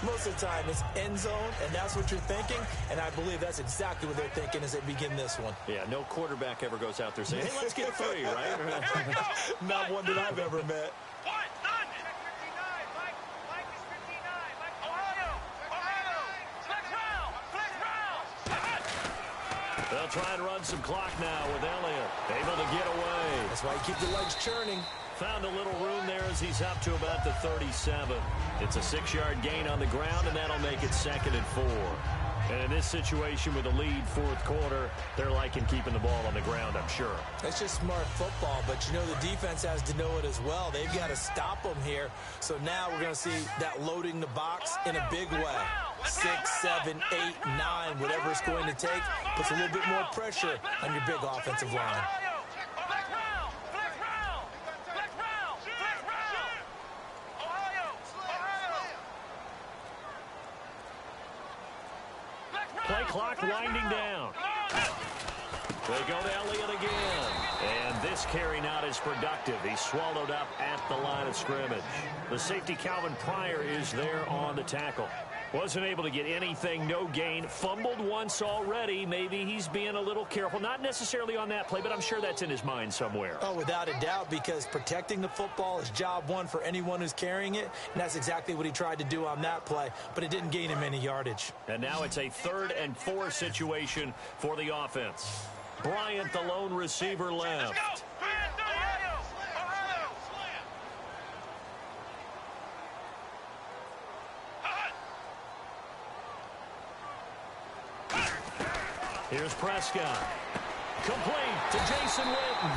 Most of the time, it's end zone, and that's what you're thinking, and I believe that's exactly what they're thinking as they begin this one. Yeah, no quarterback ever goes out there saying, hey, let's get 3, right? Not one that I've ever met. They'll try and run some clock now with Elliott. Able to get away. That's why you keep the legs churning. Found a little room there as he's up to about the 37. It's a 6-yard gain on the ground, and that'll make it 2nd and 4. And in this situation with a lead 4th quarter, they're liking keeping the ball on the ground, I'm sure. It's just smart football, but you know the defense has to know it as well. They've got to stop them here. So now we're going to see that loading the box in a big way. 6, 7, 8, 9, whatever it's going to take, puts a little bit more pressure on your big offensive line. Play clock winding down. They go to Elliott again. And this carry not as productive. He's swallowed up at the line of scrimmage. The safety Calvin Pryor is there on the tackle. Wasn't able to get anything, no gain. Fumbled once already. Maybe he's being a little careful. Not necessarily on that play, but I'm sure that's in his mind somewhere. Oh, without a doubt, because protecting the football is job one for anyone who's carrying it, and that's exactly what he tried to do on that play, but it didn't gain him any yardage. And now it's a 3rd and 4 situation for the offense. Bryant, the lone receiver, left. Here's Prescott. Complete to Jason Witten.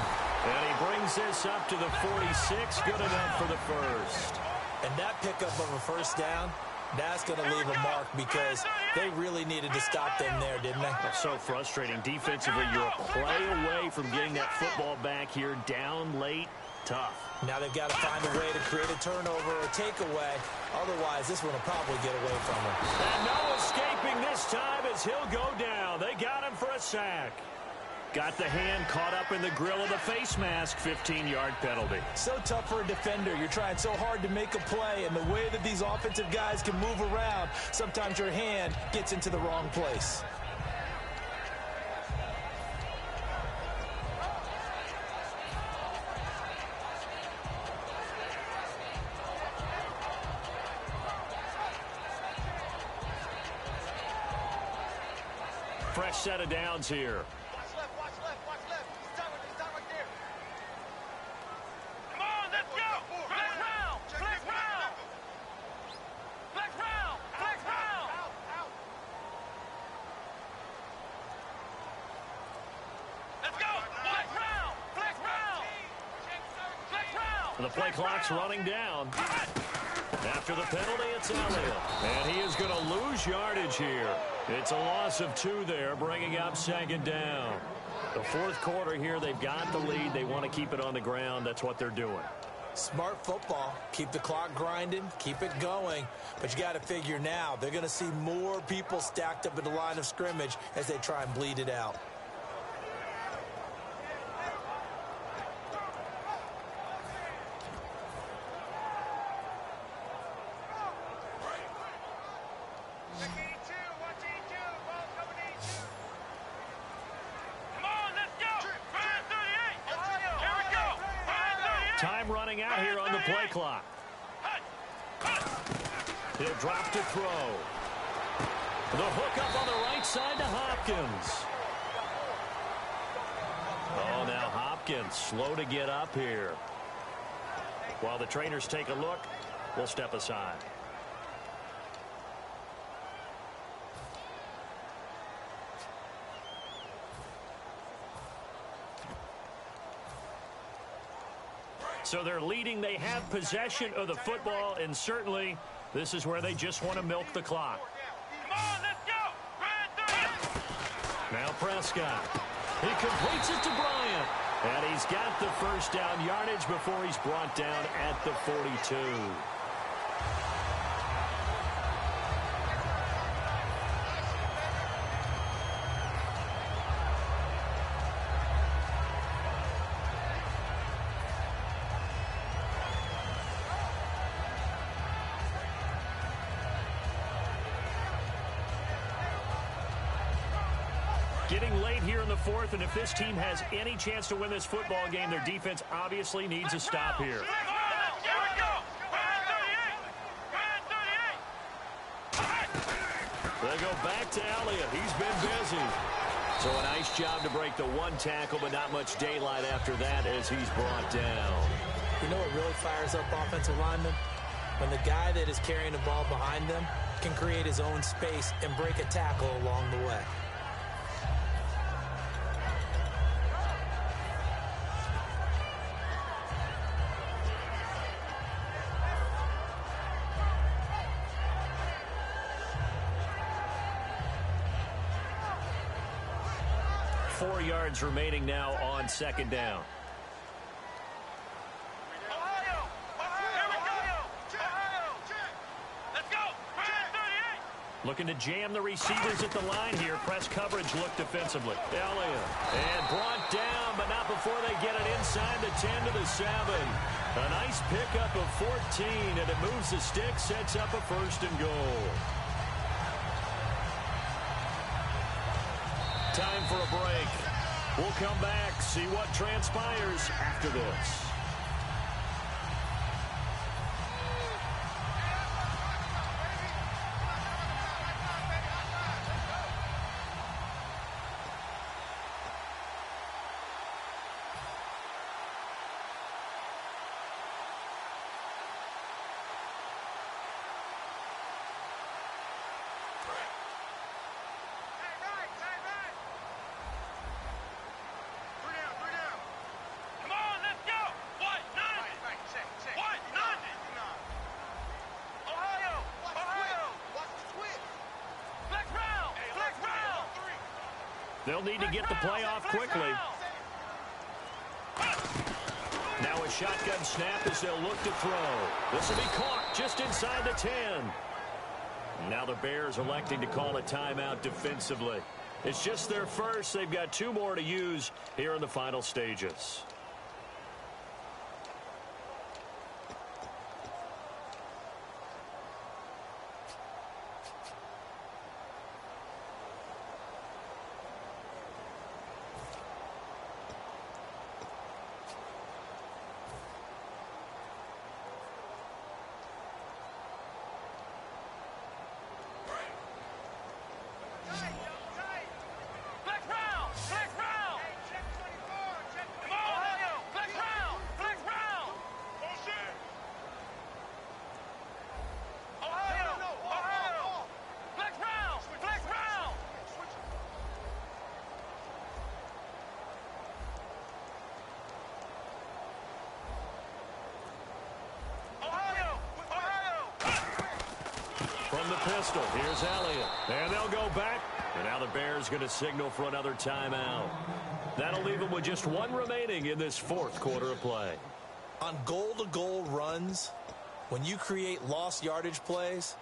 And he brings this up to the 46. Good enough for the first. And that pickup of a first down, that's going to leave a mark because they really needed to stop them there, didn't they? That's so frustrating. Defensively, you're a play away from getting that football back here. Down late, tough. Now they've got to find a way to create a turnover or takeaway. Otherwise, this one will probably get away from them. And no escaping this time as he'll go down. They got him for a sack. Got the hand caught up in the grill of the face mask. 15-yard penalty. So tough for a defender. You're trying so hard to make a play, and the way that these offensive guys can move around, sometimes your hand gets into the wrong place. Fresh set of downs here. Watch left, watch left, watch left. He's down right there. Come on, let's go. Flex round, flex round. Flex round, flex round. Let's go. Flex round, flex round. Flex round. The play clock's running down. After the penalty, it's Elliott. And he is going to lose yardage here. It's a loss of 2 there, bringing up 2nd down. The 4th quarter here, they've got the lead. They want to keep it on the ground. That's what they're doing. Smart football. Keep the clock grinding. Keep it going. But you got to figure now, they're going to see more people stacked up at the line of scrimmage as they try and bleed it out. Time running out here on the play clock. He'll drop to throw. The hook up on the right side to Hopkins. Oh, now Hopkins slow to get up here. While the trainers take a look, we'll step aside. So they're leading. They have possession of the football, and certainly this is where they just want to milk the clock. Come on, let's go. Now Prescott. He completes it to Bryant. And he's got the first down yardage before he's brought down at the 42. Getting late here in the 4th, and if this team has any chance to win this football game, their defense obviously needs a stop here. They go back to Elliott. He's been busy. So a nice job to break the 1 tackle, but not much daylight after that as he's brought down. You know what really fires up offensive linemen? When the guy that is carrying the ball behind them can create his own space and break a tackle along the way. 4 yards remaining now on second down. Ohio! Here we go! Ohio! Let's go! 38! Looking to jam the receivers at the line here. Press coverage look defensively. Elliott. And brought down, but not before they get it inside the 10 to the 7. A nice pickup of 14, and it moves the stick, sets up a 1st and goal. Time for a break. We'll come back, see what transpires after this. They'll need to get the play off quickly. Now a shotgun snap as they'll look to throw. This will be caught just inside the 10. Now the Bears electing to call a timeout defensively. It's just their first. They've got 2 more to use here in the final stages. From the pistol, here's Elliott. And they'll go back. And now the Bears going to signal for another timeout. That'll leave them with just 1 remaining in this 4th quarter of play. On goal-to-goal runs, when you create lost yardage plays,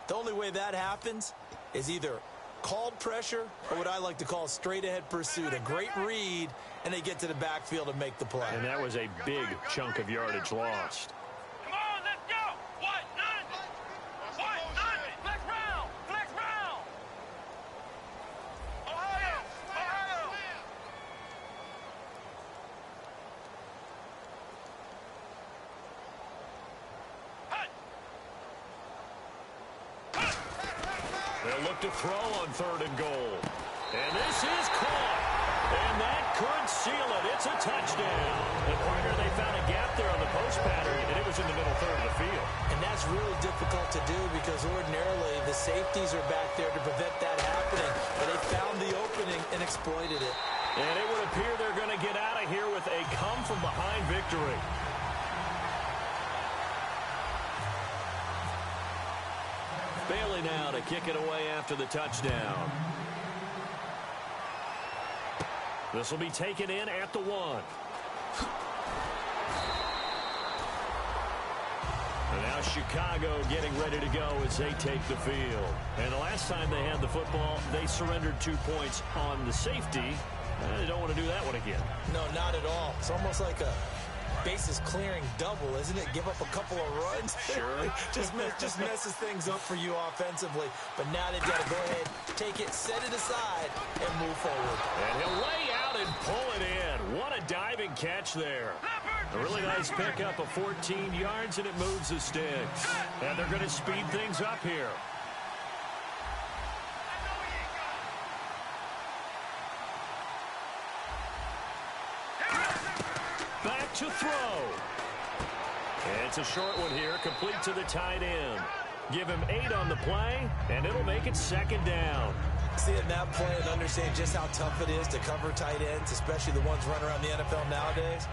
the only way that happens is either called pressure or what I like to call straight-ahead pursuit. A great read, and they get to the backfield and make the play. And that was a big chunk of yardage lost. They'll look to throw on 3rd and goal. And this is caught. And that could seal it. It's a touchdown. And partner, they found a gap there on the post pattern, and it was in the middle 3rd of the field. And that's really difficult to do because ordinarily the safeties are back there to prevent that happening. But they found the opening and exploited it. And it would appear they're going to get out of here with a come-from-behind victory. Bailey now to kick it away after the touchdown. This will be taken in at the 1. And now Chicago getting ready to go as they take the field. And the last time they had the football, they surrendered 2 points on the safety. They don't want to do that one again. No, not at all. It's almost like a bases clearing double, isn't it? Give up a couple of runs. Sure. just messes things up for you offensively. But now they've got to go ahead, take it, set it aside, and move forward. And he'll lay out and pull it in. What a diving catch there. A really nice pickup of 14 yards, and it moves the sticks. And they're going to speed things up here. Back to throw. And it's a short one here, complete to the tight end. Give him 8 on the play, and it'll make it 2nd down. Seeing that play and understand just how tough it is to cover tight ends, especially the ones running around the NFL nowadays.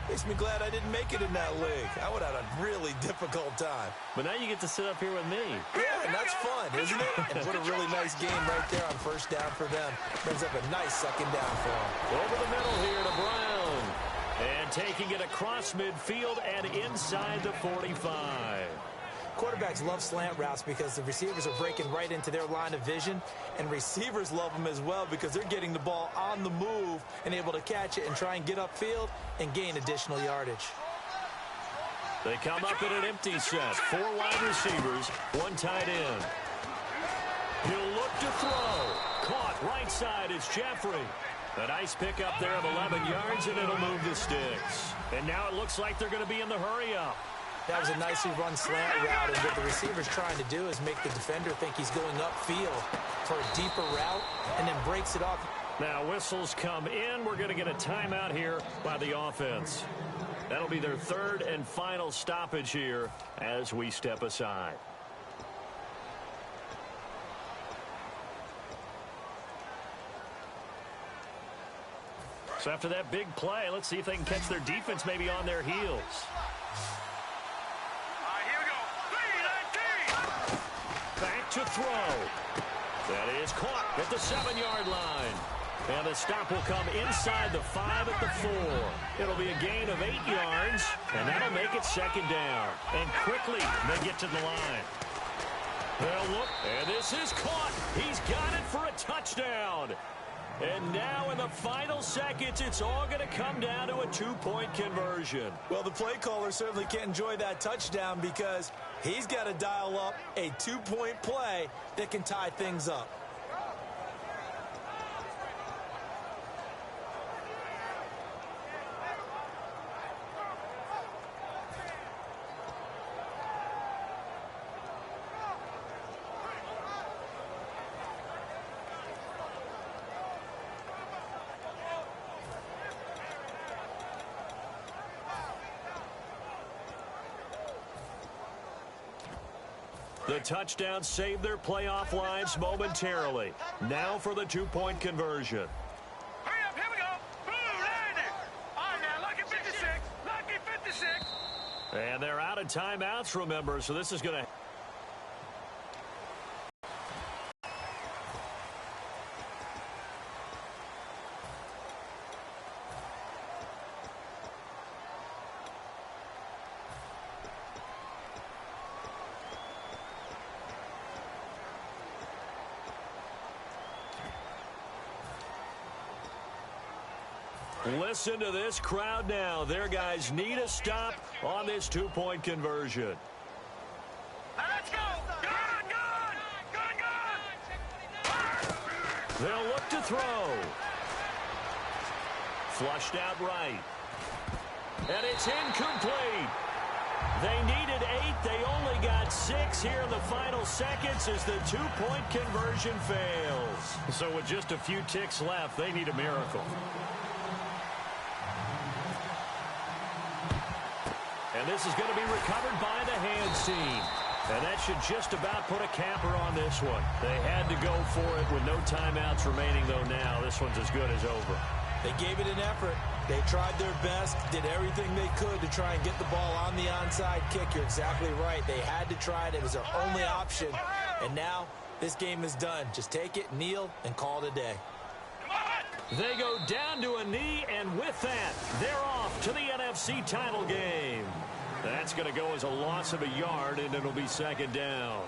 Makes me glad I didn't make it in that league. I would have had a really difficult time. But now you get to sit up here with me. Yeah, and that's fun, isn't it? And what a really nice game right there on first down for them. Brings up a nice second down for them. Over the middle here to Brown. And taking it across midfield and inside the 45. Quarterbacks love slant routes because the receivers are breaking right into their line of vision, and receivers love them as well because they're getting the ball on the move and able to catch it and try and get upfield and gain additional yardage. They come up in an empty set. 4 wide receivers, 1 tight end. He'll look to throw. Caught right side is Jeffrey. A nice pickup there of 11 yards, and it'll move the sticks. And now it looks like they're going to be in the hurry-up. That was a nicely run slant route, and what the receiver's trying to do is make the defender think he's going upfield for a deeper route and then breaks it off. Now whistles come in. We're going to get a timeout here by the offense. That'll be their 3rd and final stoppage here as we step aside. So after that big play, let's see if they can catch their defense maybe on their heels. Back to throw. That is caught at the 7-yard line. And the stop will come inside the 5 at the 4. It'll be a gain of 8 yards, and that'll make it second down. And quickly they get to the line. They'll look, and this is caught. He's got it for a touchdown. And now in the final seconds, it's all going to come down to a 2-point conversion. Well, the play caller certainly can't enjoy that touchdown because he's got to dial up a 2-point play that can tie things up. The touchdown saved their playoff lives momentarily. Now for the 2-point conversion. Hurry up, here we go. Boom, landed. All right, now, lucky 56. Lucky 56. And they're out of timeouts, remember, so this is going to... Listen to this crowd now. Their guys need a stop on this 2-point conversion. Let's go. Gun, gun. Gun, gun. They'll look to throw. Flushed out right. And it's incomplete. They needed 8. They only got 6 here in the final seconds as the 2-point conversion fails. So with just a few ticks left, they need a miracle. And this is going to be recovered by the hands team. And that should just about put a capper on this one. They had to go for it with no timeouts remaining, though now this one's as good as over. They gave it an effort. They tried their best, did everything they could to try and get the ball on the onside kick. You're exactly right. They had to try it. It was their only option. And now this game is done. Just take it, kneel, and call it a day. They go down to a knee, and with that, they're off to the NFC title game. That's going to go as a loss of a yard, and it'll be second down.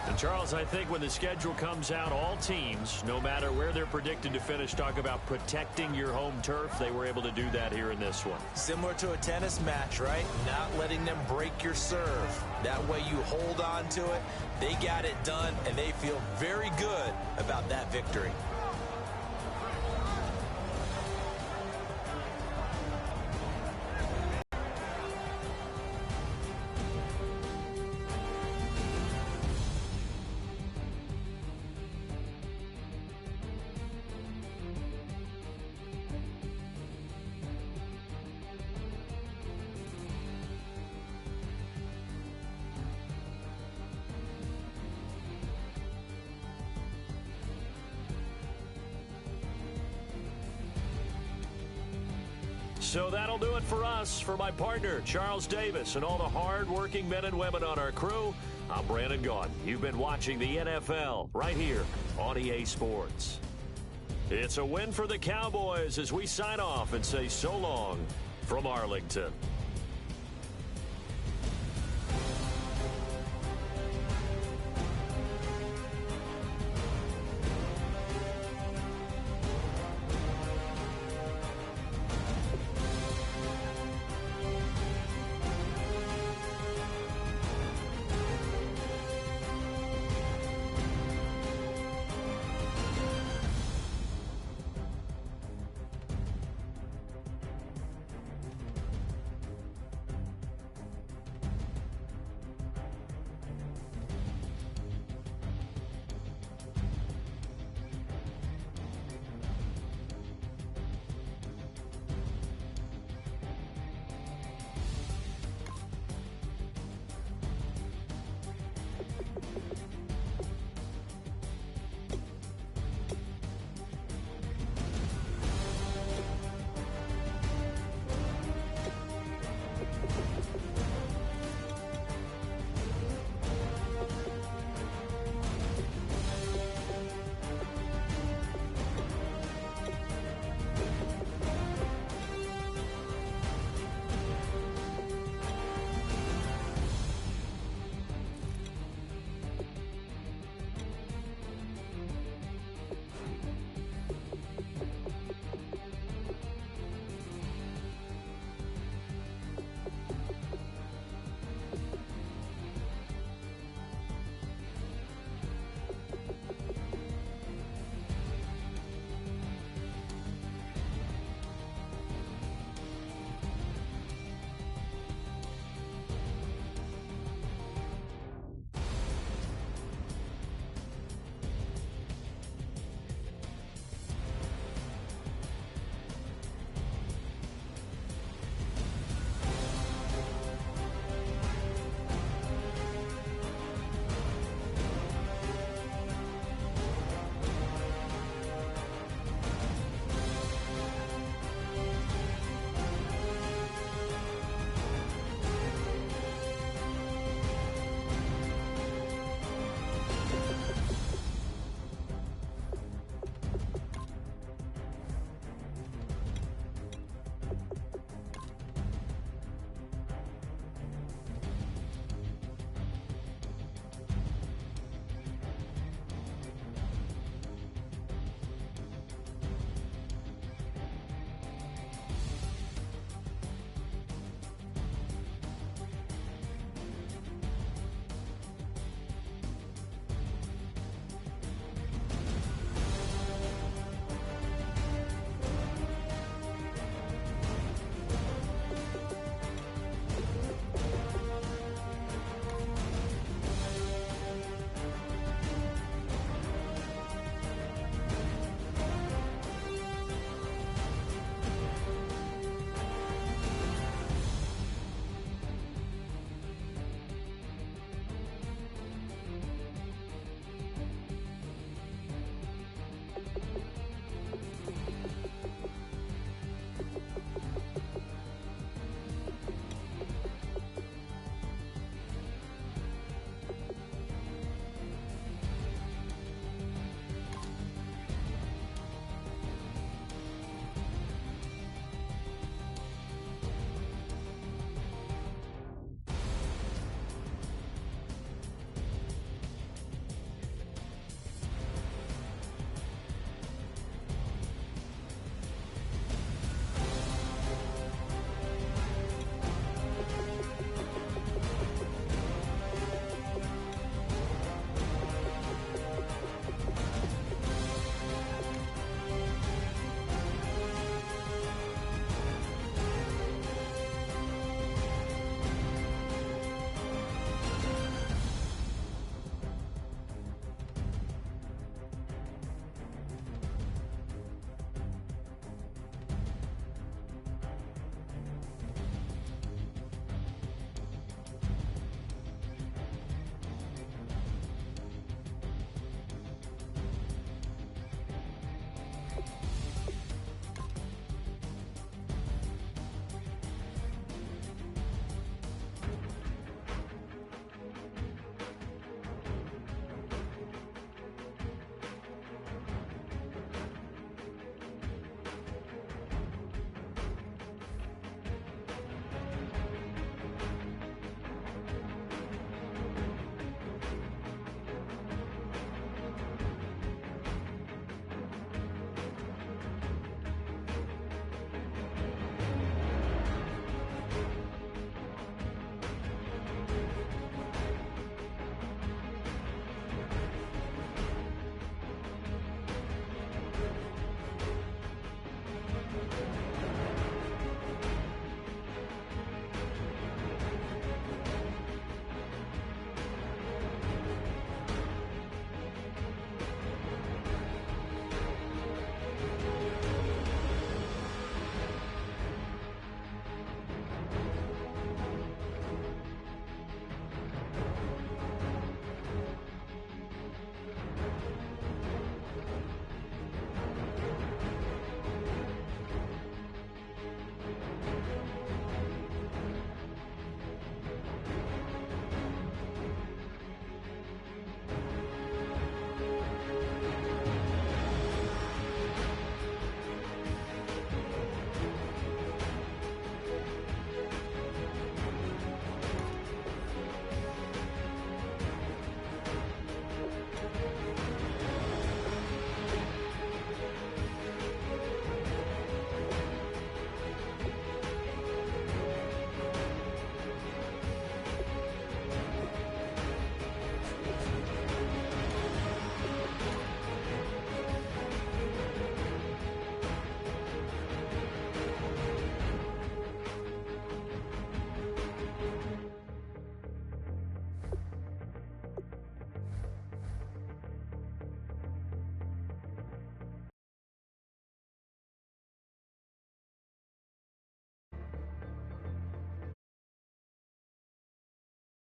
And, Charles, I think when the schedule comes out, all teams, no matter where they're predicted to finish, talk about protecting your home turf. They were able to do that here in this one. Similar to a tennis match, right? Not letting them break your serve. That way you hold on to it. They got it done, and they feel very good about that victory. So that'll do it for us. For my partner, Charles Davis, and all the hard-working men and women on our crew, I'm Brandon Gaudin. You've been watching the NFL right here on EA Sports. It's a win for the Cowboys as we sign off and say so long from Arlington.